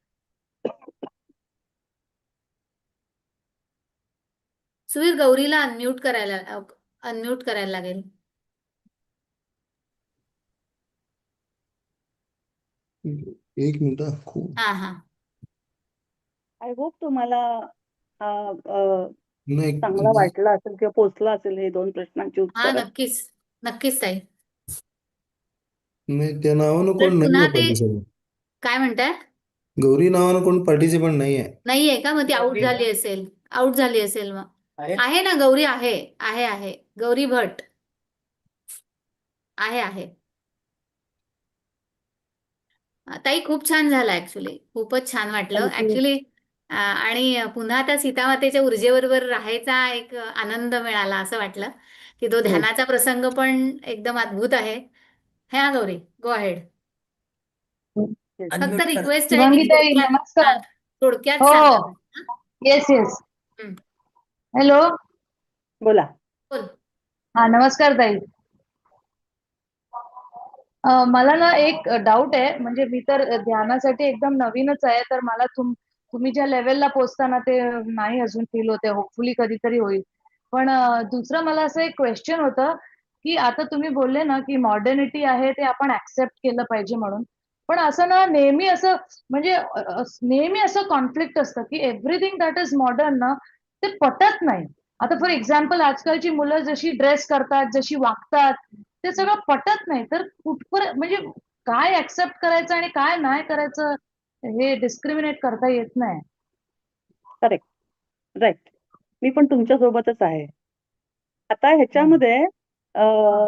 Suvir, गौरीला अनम्यूट करायला लागेल. एक मिनिट हा, खूप हा हा. आय होप तुम्हाला नाही चांगला वाटला असेल किंवा पोचला असेल हे दोन प्रश्नांची हा, उत्तरं. नक्कीच नक्कीच ताई. नाही त्या नावानं तर कोण नाही पुन्हा आहे ते पार्टिसिपंट. काय म्हणताय? गौरी नावानं कोण पार्टिसिपंट नाही आहे. नाहीये का? मग ती आउट झाली असेल. आउट झाली असेल मग. आहे ना गौरी, आहे आहे आहे गौरी भट आहे. ताई खूप छान झालं, ऍक्च्युली खूपच छान वाटलं थँक्यू. ऍक्च्युली. आणि पुन्हा त्या सीतामातेच्या ऊर्जेबरोबर राहायचा एक आनंद मिळाला, असं वाटलं की तो ध्यानाचा प्रसंग पण एकदम अद्भुत आहे. हा गौरी, गो अहेड. फक्त रिक्वेस्ट आहे की शुभांगी ताई, थोडक्यात, नमस्कार. थोडक्यात हो, सांगा. Yes yes. हं, हॅलो. बोला. बोल. हा, नमस्कार ताई. मला ना एक डाऊट आहे. म्हणजे मी तर ध्यानासाठी एकदम नवीनच आहे, तर मला तुम्ही ज्या लेवलला पोहोचता ते नाही अजून फील होते. होपफुली कधीतरी होईल. पण दुसरं मला असं एक क्वेश्चन होतं, की आता तुम्ही बोलले ना की मॉडर्निटी आहे ते आपण ऍक्सेप्ट केलं पाहिजे म्हणून. पण असं ना नेहमी असं म्हणजे नेहमी असं कॉन्फ्लिक्ट असतं की एव्हरीथिंग दॅट इज मॉडर्न ना ते पटत नाही. आता फॉर एक्झाम्पल आजकालची मुलं जशी ड्रेस करतात, जशी वागतात, ते सगळं पटत नाही. तर कुठपर्यंत म्हणजे काय ऍक्सेप्ट करायचं आणि काय नाही करायचं हे डिस्क्रिमिनेट करता येत नाही. करेक्ट. राईट. मी पण तुमच्या सोबतच आहे. आता ह्याच्यामध्ये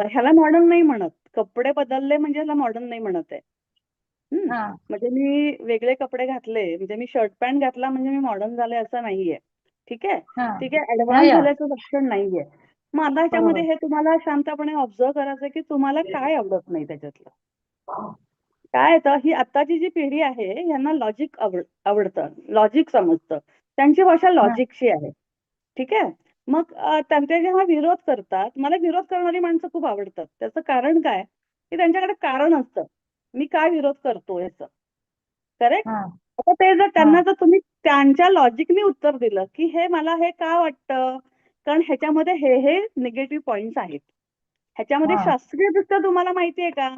ह्याला मॉडर्न नाही म्हणत. कपडे बदलले म्हणजे ह्याला मॉडर्न नाही म्हणत आहे. हा म्हणजे मी वेगळे कपडे घातले, म्हणजे मी शर्ट पॅन्ट घातला म्हणजे मी मॉडर्न झाले असं नाहीये. ठीक आहे. हा ठीक आहे, या ऍडव्हान्स या झाल्याचं लक्षण नाहीये. मग आता ह्याच्यामध्ये हे तुम्हाला शांतपणे ऑब्झर्व करायचं आहे की तुम्हाला काय आवडत नाही त्याच्यातलं. काय येतं, ही आत्ताची जी पिढी आहे यांना लॉजिक आवडतं, लॉजिक समजतं. त्यांची भाषा लॉजिकची आहे. ठीक आहे. मग त्यांचे जेव्हा विरोध करतात, मला विरोध करणारी माणसं खूप आवडतात. त्याचं कारण काय, की त्यांच्याकडे कारण असतं. मी काय विरोध करतो याचं. करेक्ट. हा आता ते जर हा त्यांना जर तुम्ही त्यांच्या लॉजिकनी उत्तर दिलं, की हे मला हे का वाटतं, कारण ह्याच्यामध्ये हे निगेटिव्ह पॉइंट्स आहेत. ह्याच्यामध्ये हा शास्त्रीयदृष्ट्या तुम्हाला माहिती आहे का,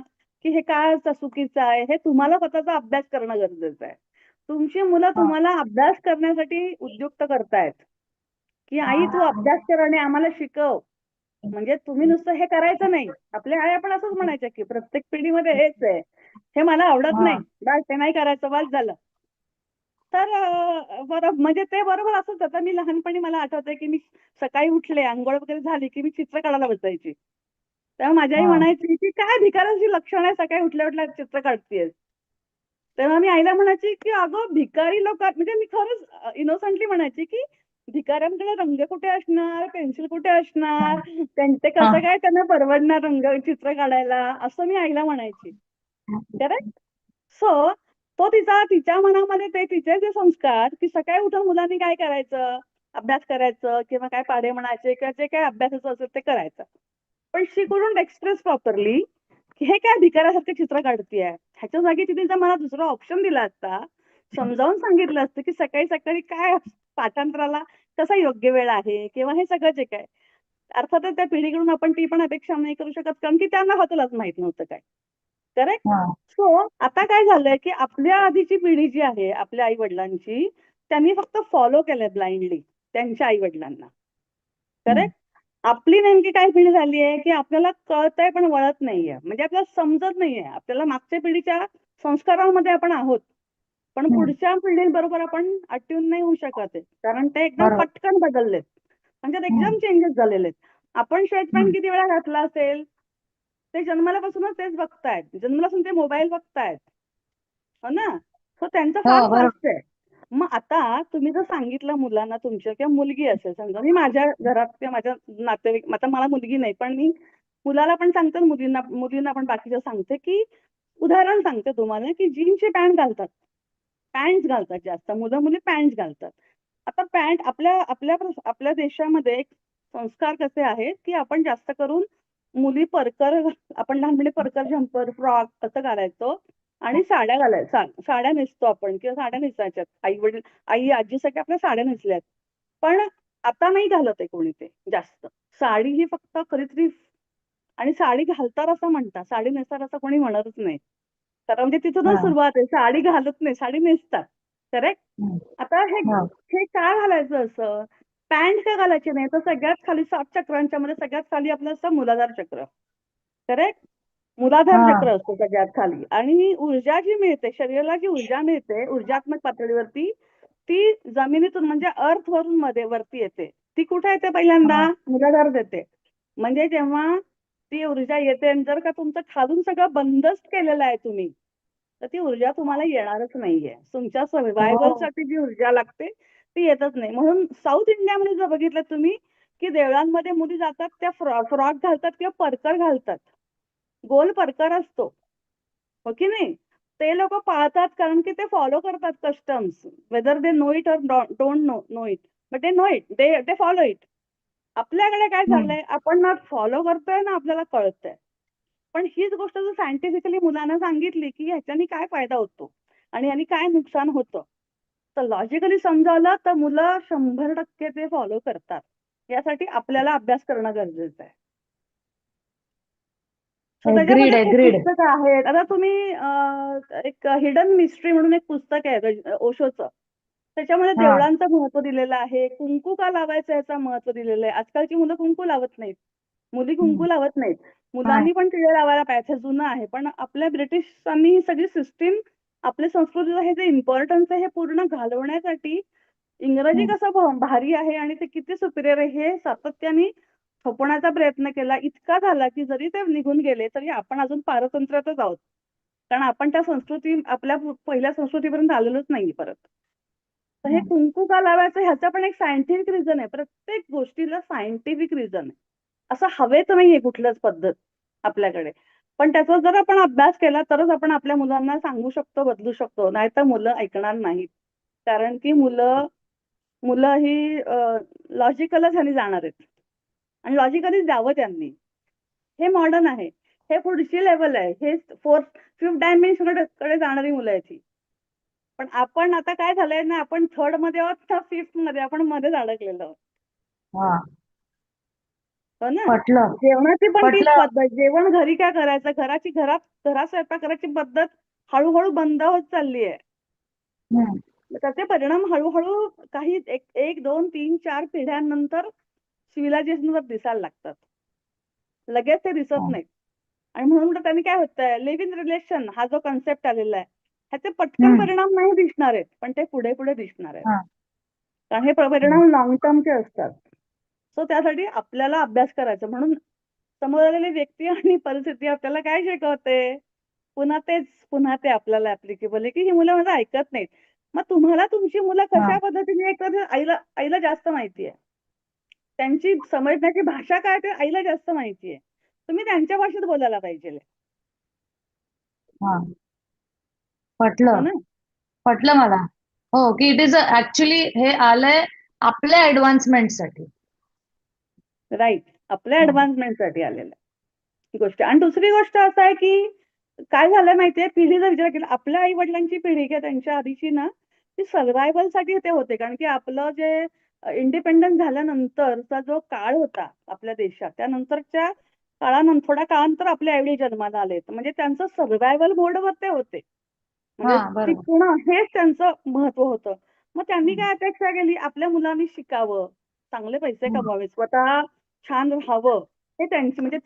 की हे काय चुकीचं आहे, हे तुम्हाला स्वतःचा अभ्यास करणं गरजेचं आहे. तुमची मुलं हा तुम्हाला अभ्यास करण्यासाठी उद्युक्त करतायत, की आई तू अभ्यास कर आणि आम्हाला शिकव. म्हणजे तुम्ही नुसतं हे करायचं नाही. आपल्या आई पण असंच म्हणायच्या की प्रत्येक पिढीमध्ये हेच आहे, हे मला आवडत हा नाही, बस ते नाही करायचं, बस झालं. तर बरं म्हणजे ते बरोबर असंच होतं. मी लहानपणी मला आठवतंय की मी सकाळी उठले, अंघोळ वगैरे झाली की मी चित्र काढायला बसायची. तेव्हा माझी आई हा म्हणायची की काय भिकाऱ्याची लक्षण आहे, सकाळी उठल्या उठल्या चित्र काढतेस. तेव्हा मी आईला म्हणायची की अगं भिकारी लोक म्हणजे मी खरंच इनोसंटली म्हणायची की भिकाऱ्यांकडे रंग कुठे असणार, पेन्सिल कुठे असणार, ते हा कसं काय त्यांना परवडणार रंग चित्र काढायला, असं मी आईला म्हणायची. करेक्ट. सो तो तिच्या मनामध्ये ते तिचे जे संस्कार की सकाळी उठून मुलांनी काय करायचं, अभ्यास करायचं किंवा काय पाढे म्हणायचे किंवा जे काय अभ्यासाचं असेल ते करायचं. पण शी कुडंट एक्सप्रेस प्रॉपरली की हे काय भिकाऱ्यासारखं चित्र काढतीये. ह्याच्या जागी तिने जर मला दुसरा ऑप्शन दिला असता, समजावून सांगितलं असतं की सकाळी सकाळी काय पाठांतराला कसा योग्य वेळ आहे किंवा हे सगळं जे काय. अर्थातच त्या पिढीकडून आपण ती पण अपेक्षा नाही करू शकत कारण की त्यांना हातालाच माहित नव्हतं काय. करेक्ट. हा सो आता काय झालंय की आपल्या आधीची पिढी जी आहे आपल्या आई वडिलांची, त्यांनी फक्त फॉलो केलंय ब्लाइंडली त्यांच्या आई वडिलांना. करेक्ट. आपली नेमकी काय पिढी झाली आहे की आपल्याला कळतंय पण वळत नाहीये, म्हणजे आपल्याला समजत नाहीये, आपल्याला मागच्या पिढीच्या संस्कारांमध्ये आपण आहोत पण पुढच्या पिढीबरोबर आपण अट्यून नाही होऊ शकत आहे कारण ते एकदम बरोबर पटकन बदललेत, म्हणजे ते एकदम चेंजेस झालेले आहेत. आपण शर्ट पॅन्ट किती वेळा घातला असेल, ते जन्मल्यापासूनच तेच बघतायत, जन्मल्यापासून ते मोबाईल बघतायत, हो ना. सो त्यांचं हो फार बरोबर फास्ट आहे. मग आता तुम्ही जर सांगितलं मुलांना तुमच्या किंवा मुलगी असेल समजा, मी माझ्या घरात किंवा माझ्या नातेवाईक, आता मला मुलगी नाही पण मी मुलाला पण सांगते मुलींना मुलींना पण बाकीच्या सांगते की उदाहरण सांगते तुम्हाला की जीन्सची पॅन्ट घालतात, पॅन्ट घालतात जास्त मुलं मुली पॅन्ट घालतात. आता पॅन्ट आपल्या आपल्या आपल्या देशामध्ये एक संस्कार कसे आहेत की आपण जास्त करून मुली परकर, आपण लहानपणी परकर जम्पर फ्रॉक असं घालायचो आणि साड्या घालायच्या, साड्या नेसतो आपण किंवा साड्या नेसायच्यात, आई वडील आई आजीसाठी आपल्या साड्या नेसल्यात. पण आता नाही घालत आहे कोणी ते जास्त. साडी ही फक्त कधीतरी, आणि साडी घालतात असं म्हणतात, साडी नेसतात असं कोणी म्हणतच नाही. तर म्हणजे हा तिथूनच सुरुवात आहे, साडी घालत नाही साडी नेसतात. करेक्ट. आता हे हा हे का घालायचं असं, पॅन्ट का घालायची नाही, तर सगळ्यात खाली 7 चक्रांच्या मध्ये सगळ्यात खाली आपलं असतं मूलाधार चक्र. करेक्ट. मूलाधार हा चक्र असतो सगळ्यात खाली, आणि ऊर्जा जी मिळते शरीराला, जी ऊर्जा मिळते ऊर्जात्मक पातळीवरती, ती जमिनीतून म्हणजे अर्थ वरून मध्ये वरती येते. ती कुठे येते पहिल्यांदा, हा मूलाधारात येते. म्हणजे जेव्हा ती ऊर्जा येते आणि जर का तुमचं खालून सगळं बंदच केलेलं आहे तुम्ही, तर ती ऊर्जा तुम्हाला येणारच नाहीये. तुमच्या सर्व्हायव्हल हो साठी जी ऊर्जा लागते ती येतच नाही. म्हणून साऊथ इंडियामध्ये जर बघितलं तुम्ही की देवळांमध्ये मुली जातात त्या फ्रॉक घालतात किंवा परकर घालतात, गोल परकर असतो, हो की नाही. ते लोक पाळतात कारण की ते फॉलो करतात customs, whether they know it or don't know it, but they know it, they follow it. आपल्याकडे काय चाललंय, आपण ना फॉलो करतोय ना आपल्याला कळतंय. पण हीच गोष्ट जर सायंटिफिकली मुलांना सांगितली की ह्याच्यानी काय फायदा होतो आणि ह्यानी काय नुकसान होतं, तर लॉजिकली समजावलं तर मुलं 100% ते फॉलो करतात. यासाठी आपल्याला अभ्यास करणं गरजेचं आहे. सो एग्रीड त्याच्यामध्ये खूप एग्रीड पुस्तकं आहेत. आता तुम्ही एक हिडन मिस्ट्री म्हणून एक पुस्तक आहे ओशोचं. त्याच्यामध्ये हा देवळांचं महत्व दिलेलं आहे, कुंकू का लावायचं याचं महत्व दिलेलं आहे. आजकालची मुलं कुंकू लावत नाहीत, मुली कुंकू लावत नाहीत. नाही मुलांनी पण टिळे लावायला पाहिजे, हे जुनं आहे. पण आपल्या ब्रिटिशांनी ही सगळी सिस्टीम आपल्या संस्कृतीला हे जे इम्पॉर्टन्स आहे हे पूर्ण घालवण्यासाठी, इंग्रजी कसं भारी आहे आणि ते किती सुपिरियर आहे हे सातत्याने थोपवण्याचा प्रयत्न केला. इतका झाला की जरी ते निघून गेले तरी आपण अजून पारतंत्र्यातच आहोत, कारण आपण त्या संस्कृती आपल्या पहिल्या संस्कृतीपर्यंत आलेलोच नाही परत. तर हे कुंकू का लावायचं ह्याचा पण एक सायंटिफिक रिझन आहे. प्रत्येक गोष्टीला सायंटिफिक रिझन आहे. असं हवेच नाहीये कुठलंच पद्धत आपल्याकडे. पण त्याचा जर आपण अभ्यास केला तरच आपण आपल्या मुलांना सांगू शकतो, बदलू शकतो. नाहीतर मुलं ऐकणार नाहीत. कारण की मुलं मुलं ही लॉजिकलच ह्यानी जाणार आहेत आणि लॉजिकलीच द्यावं त्यांनी. हे मॉडर्न आहे, हे पुढची लेवल आहे, हे 5th डायमेन्शन कडे जाणारी मुलं आहेत ही. पण आपण आता काय झालंय ना, आपण 3rd मध्ये आहोत का 5th मध्ये, आपण मध्येच अडकलेलो आहोत, हा हो ना. पटलं जेवणाची पण तीच पटलं पद्धत, जेवण घरी काय करायचं, घरात स्वयंपाक करायची पद्धत हळूहळू बंद होत चालली आहे. हम्म. त्याचे परिणाम हळूहळू काही 1, 2, 3, 4 पिढ्यांनंतर सिव्हिलायझेशनवर दिसायला लागतात, लगेच ते दिसत हा. नाहीत. आणि म्हणून तर त्यांनी काय होतंय, लिव्ह इन रिलेशन हा जो कन्सेप्ट आलेला आहे, ह्याचे पटकन हम्म. परिणाम नाही दिसणार आहेत, पण ते पुढे पुढे दिसणार आहेत. हा. कारण हे परिणाम लॉंग टर्मचे असतात. सो त्यासाठी आपल्याला अभ्यास करायचा. म्हणून समोर आलेली व्यक्ती आणि परिस्थिती आपल्याला काय शिकवते, पुन्हा ते आपल्याला ऍप्लिकेबल आहे की ही मुलं माझं ऐकत नाहीत. मग तुम्हाला तुमची मुलं हा. कशा पद्धतीने ऐकतात हे आईला जास्त माहिती आहे. त्यांची समजण्याची भाषा काय ते आईला जास्त माहिती आहे. तुम्ही त्यांच्या भाषेत बोलायला पाहिजे. हा. हो पटलं ना? पटलं मला. हो की इट इज ऍक्च्युली हे आलंय आपल्या ऍडव्हान्समेंटसाठी. राईट. आपल्या हा. ऍडव्हान्समेंटसाठी आलेलं आहे ही गोष्ट. आणि दुसरी गोष्ट असं आहे की काय झालंय माहितीये, पिढीचा विचार केला, आपल्या आई वडिलांची पिढी किंवा त्यांच्या आधीची ना, ती सर्व्हायव्हल साठी ते होते. कारण की आपलं जे इंडिपेंडन्स झाल्यानंतरचा जो काळ होता आपल्या देशात, त्यानंतरच्या काळानंतर थोड्या काळानंतर आपले आईवडील जन्माला आले. म्हणजे त्यांचं सर्व्हायव्हल मोडवर ते होते. म्हणजे हा बरोबर. टिकणं हेच त्यांचं महत्व होतं. मग त्यांनी काय अपेक्षा केली, आपल्या मुलांनी शिकावं, चांगले पैसे हम्म. कमवावे, स्वतः छान राहावं, हे त्यांची म्हणजे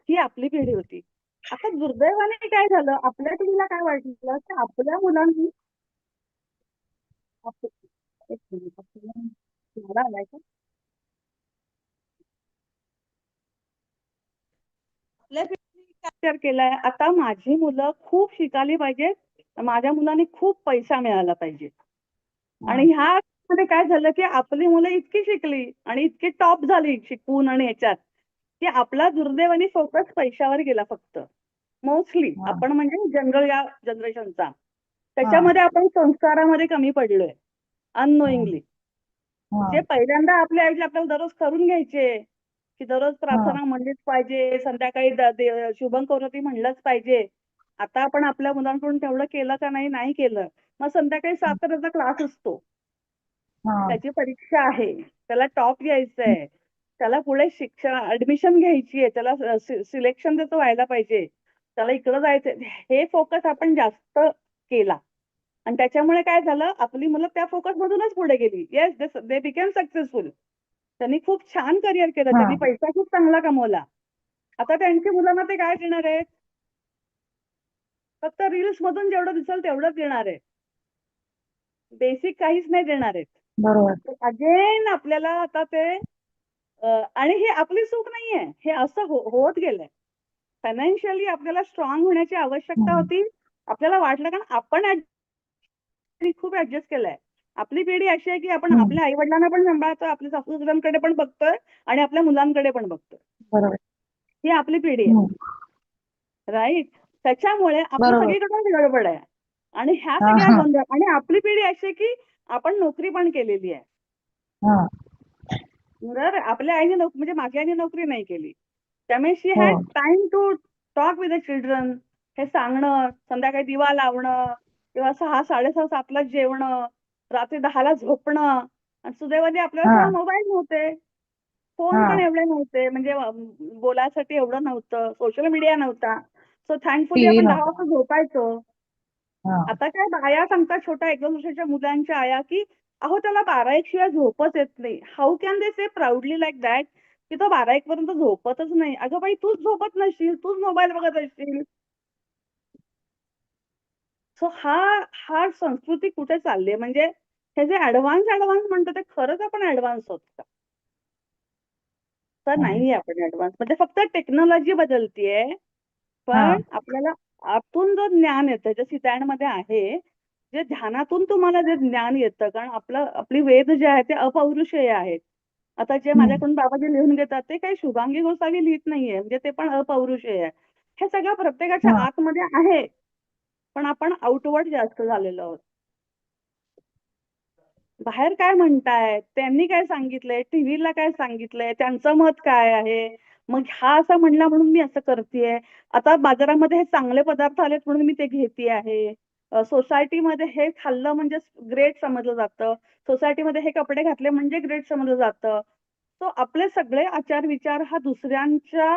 ही आपली पिढी होती. आता दुर्दैवाने काय झालं, आपल्या पिढीला काय वाटलं की आपल्या मुलांनी एक मिनिट, तुम्हाला आलाय का? आपल्या पिढीने काय विचार केलाय, आता माझी मुलं खूप शिकायला पाहिजेत, माझ्या मुलांनी खूप पैसा मिळाला पाहिजे. आणि ह्यामध्ये काय झालं की आपली मुलं इतकी शिकली आणि इतकी टॉप झाली शिकून आणि ह्याच्यात, की आपला दुर्दैवाने फोकस पैशावर गेला फक्त. मोस्टली हा. आपण म्हणजे जनरल या जनरेशनचा, हा. त्याच्यामध्ये आपण संस्कारामध्ये कमी पडलोय अननोईंगली. हा. जे पहिल्यांदा आपल्या आईला आपल्याला दररोज करून घ्यायचे की दररोज हा. प्रार्थना म्हणलीच पाहिजे, संध्याकाळी शुभम करोती म्हणलंच पाहिजे. आता आपण आपल्या मुलांकडून तेवढं केलं का नाही केलं. मग संध्याकाळी 7 त्याचा क्लास असतो, हा. त्याची परीक्षा आहे, त्याला टॉप घ्यायचंय, त्याला पुढे शिक्षण ऍडमिशन घ्यायची आहे, त्याला सिलेक्शन त्याचं व्हायला पाहिजे, त्याला इकडं जायचंय, हे फोकस आपण जास्त केला. आणि त्याच्यामुळे काय झालं, आपली मुलं त्या फोकस मधूनच पुढे गेली. Yes, they became successful. त्यांनी खूप छान करिअर केलं, हा. त्यांनी पैसा खूप चांगला कमवला. आता त्यांची मुलांना ते काय देणार आहेत, फक्त रील्स मधून जेवढं दिसेल तेवढंच देणार आहे, बेसिक काहीच नाही देणार आहेत. बरोबर. अगेन आपल्याला आता ते आणि हे आपली चूक नाहीये, हे असं होत गेलंय. फायनान्शियली आपल्याला स्ट्रॉंग होण्याची आवश्यकता हम्म. होती. आपल्याला वाटलं कारण आपण खूप ऍडजस्ट केलंय. आपली पिढी अशी आहे की आपण हम्म. आपल्या आई वडिलांना पण सांभाळतोय, आपल्या सासू सासऱ्यांकडे पण बघतोय आणि आपल्या मुलांकडे पण बघतोय. बरोबर. ही आपली पिढी आहे. हम्म. राईट. त्याच्यामुळे आपलं बरोबर. सगळीकडे गडबड आहे. आणि ह्या हा. सगळ्या हा. गोंधळ, आणि आपली पिढी अशी आहे की आपण नोकरी पण केलेली आहे. हा. तर आपल्या आईने म्हणजे माझ्या आईने नोकरी नाही केली, त्यामुळे शी हो. Had time to talk with the children. हे सांगणं, संध्याकाळी दिवा लावणं, किंवा 6, 6:30, 7ला जेवणं, रात्री 10ला झोपणं. आणि सुदैवाने आपल्याला हा. तेव्हा मोबाईल नव्हते, फोन हा. पण एवढे नव्हते, म्हणजे बोलायसाठी एवढं नव्हतं, सोशल मीडिया नव्हता. सो थँकफुली टीव्ही आपण 10 नव्हता. वाजता झोपायचो. हा. आता काय बाया सांगतात, छोट्या 1-2 वर्षाच्या मुलांच्या आया, की अहो त्याला 12-1 शिवाय झोपच येत नाही. How can they say proudly like that, की तो 12-1 पर्यंत झोपतच नाही. अगं बाई, तूच झोपत नसशील, तूच मोबाईल बघत असशील. सो हा संस्कृती कुठे चालली आहे, म्हणजे हे जे ऍडव्हान्स म्हणतो ते खरंच आपण ऍडव्हान्स होत का? तर नाहीये आपण ऍडव्हान्स, म्हणजे फक्त टेक्नॉलॉजी बदलतीये, हा. पण आपल्याला आतून जो ज्ञान येतं, जे सीतायनमध्ये आहे, जे ध्यानातून तुम्हाला जे ज्ञान येतं, कारण आपली वेद जे आहे ते अपौरुषेय आहेत. आता जे हम्म. माझ्याकडून बाबाजी लिहून घेतात ते काही शुभांगी गोसावी लिहित नाहीये, म्हणजे ते पण अपौरुषेय आहे. हे सगळं प्रत्येकाच्या हा. आतमध्ये आहे, पण आपण आउटवर्ड जास्त झालेलो आहोत. बाहेर काय म्हणतायत, त्यांनी काय सांगितलंय, टीव्हीला काय सांगितलंय, त्यांचं मत काय आहे, मग हा असा म्हणला म्हणून मी असं करतेय. आता बाजारामध्ये हे चांगले पदार्थ आलेत म्हणून मी ते घेते आहे. सोसायटीमध्ये हे खाल्लं म्हणजे ग्रेट समजलं जातं, सोसायटीमध्ये हे कपडे घातले म्हणजे ग्रेट समजलं जातं. तो आपले सगळे आचार विचार हा दुसऱ्यांच्या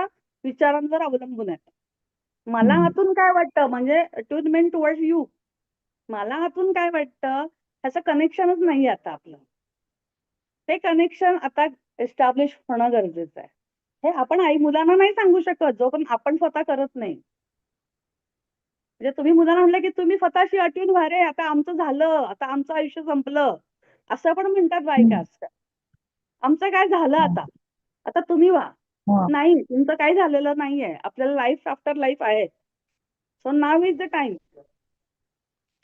विचारांवर अवलंबून आहे. मला हम्म. आतून काय वाटतं, म्हणजे टू मेन टुवर्ड्स यू, मला आतून काय वाटतं, ह्याचं कनेक्शनच नाही आता आपलं. ते कनेक्शन आता एस्टॅब्लिश होणं गरजेचं आहे. हे आपण आई मुलांना नाही सांगू शकत जोपर्यंत आपण स्वतः करत नाही. म्हणजे तुम्ही मुलांना म्हटलं की तुम्ही स्वतःशी अट्यून व्हा रे, आता आमचं झालं, आता आमचं आयुष्य संपलं, असं पण म्हणतात बायका आजकाल. आमचं काय झालं आता, आता तुम्ही व्हा. हा. नाही, तुमचं काही झालेलं नाहीये, आपल्याला लाईफ आफ्टर लाईफ आहे. So now is the time.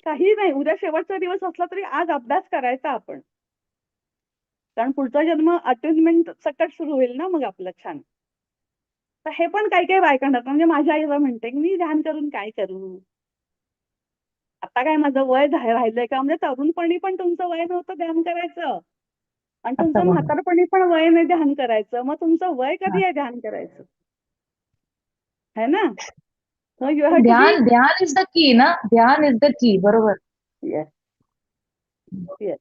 काही नाही, उद्या शेवटचा दिवस असला तरी आज अभ्यास करायचा आपण, कारण पुढचा जन्म अटेन्मेंट सकट सुरू होईल ना मग आपलं छान. तर हे पण काही काही बायकांना, म्हणजे माझ्या आईला म्हणते की मी ध्यान करून काय करू, आता काय माझं वय राहिलंय का, म्हणजे तरुणपणी पण तुमचं वय नव्हतं ध्यान करायचं, आणि आता तुमचं बघा. म्हातारपणी पण वय नाही ध्यान करायचं, मग तुमचं वय कधी आहे ध्यान करायचं, है ना? So you have to be. ध्यान ध्यान इज द की ना, ध्यान इज द की, बरोबर. Yes. Yes.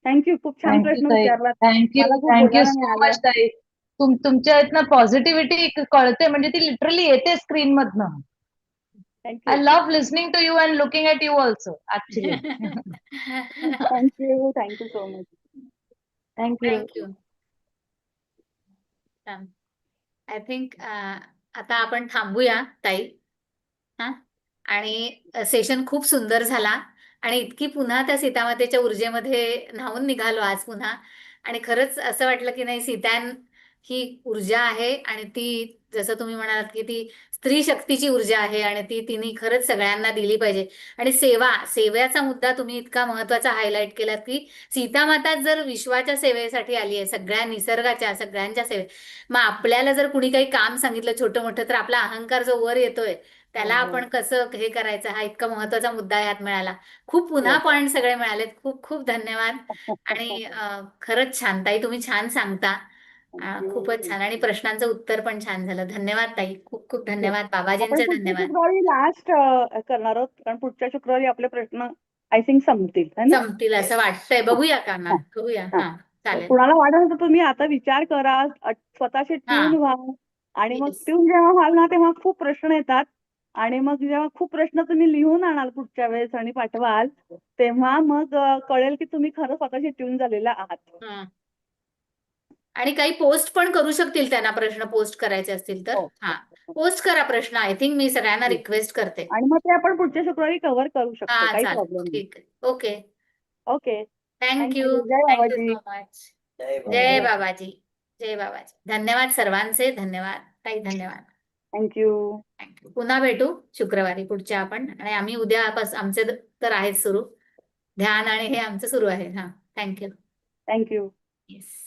थँक्यू, खूप छान थँक्यू प्रश्न ताई, विचारलात. थँक्यू मला खूप थँक्यू बोलायला सो मिळालं. मच ताई. तुमच्या इथनं पॉझिटिव्हिटी कळते, म्हणजे ती लिटरली येते स्क्रीन मधनं. I thank you. Love listening to you and looking at you also actually. Thank you, thank you so much. Thank you. Thank you. I think आता आपण थांबूया ताई. हा, आणि सेशन खूप सुंदर झाला, आणि इतकी पुन्हा त्या सीतामातेच्या ऊर्जेमध्ये न्हावून निघालो आज पुन्हा. आणि खरंच असं वाटलं की नाही, सीतान ही ऊर्जा आहे, आणि ती जसं तुम्ही म्हणालात की ती स्त्री शक्तीची ऊर्जा आहे, आणि ती तिने खरंच सगळ्यांना दिली पाहिजे. आणि सेवेचा मुद्दा तुम्ही इतका महत्वाचा हायलाईट केलात की सीतामाता जर विश्वाच्या सेवेसाठी आली आहे, सगळ्या निसर्गाच्या सगळ्यांच्या सेवे, मग आपल्याला जर कुणी काही काम सांगितलं छोटं मोठं, तर आपला अहंकार जो वर येतोय त्याला हो, हो. आपण कसं हे करायचं, हा इतका महत्वाचा मुद्दा यात मिळाला. खूप पुन्हा पॉइंट सगळे मिळालेत. खूप खूप धन्यवाद. आणि खरंच छान ताई, तुम्ही छान सांगता. खूपच छान, आणि प्रश्नांचं उत्तर पण छान झालं. धन्यवाद ताई, खूप खूप धन्यवाद. आपण बाबाजींचे पुढच्या धन्यवाद. शुक्रवारी लास्ट करणार आहोत, कारण पुढच्या शुक्रवारी आपले प्रश्न आय थिंक संपतील, है ना? संपतील असं वाटतंय. बघूया का ना, हा, बघूया. हा. हा, चालेल. कुणाला वाटत होतं तुम्ही आता विचार करा, स्वतःशी हा, ट्यून व्हा, आणि मग येस. ट्यून जेव्हा व्हाल ना तेव्हा खूप प्रश्न येतात, आणि मग जेव्हा खूप प्रश्न तुम्ही लिहून आणाल पुढच्या वेळेस आणि पाठवाल, तेव्हा मग कळेल की तुम्ही खरं स्वतःशी ट्यून झालेला आहात. हा. आणि काही पोस्ट पण करू शकतील, त्यांना प्रश्न पोस्ट करायचे असतील तर. हो, हा, हो. पोस्ट करा प्रश्न. आय थिंक मी सगळ्यांना रिक्वेस्ट करते. आणि मग ते आपण पुढच्या शुक्रवारी कव्हर करू शकतो, हा, काही चालेल. प्रॉब्लेम नाही. ठीक आहे. ओके. Okay, thank you. थँक्यू. जय थँक्यू बाबाजी. So much. जय बाबाजी. जय बाबाजी. धन्यवाद सर्वांचे. धन्यवाद ताई, धन्यवाद. थँक्यू. थँक्यू. पुन्हा भेटू शुक्रवारी पुढच्या आपण. आणि आम्ही उद्यापासून आमचे तर आहेच सुरू ध्यान, आणि हे आमचं सुरू आहे. हा, थँक्यू. थँक्यू. येस.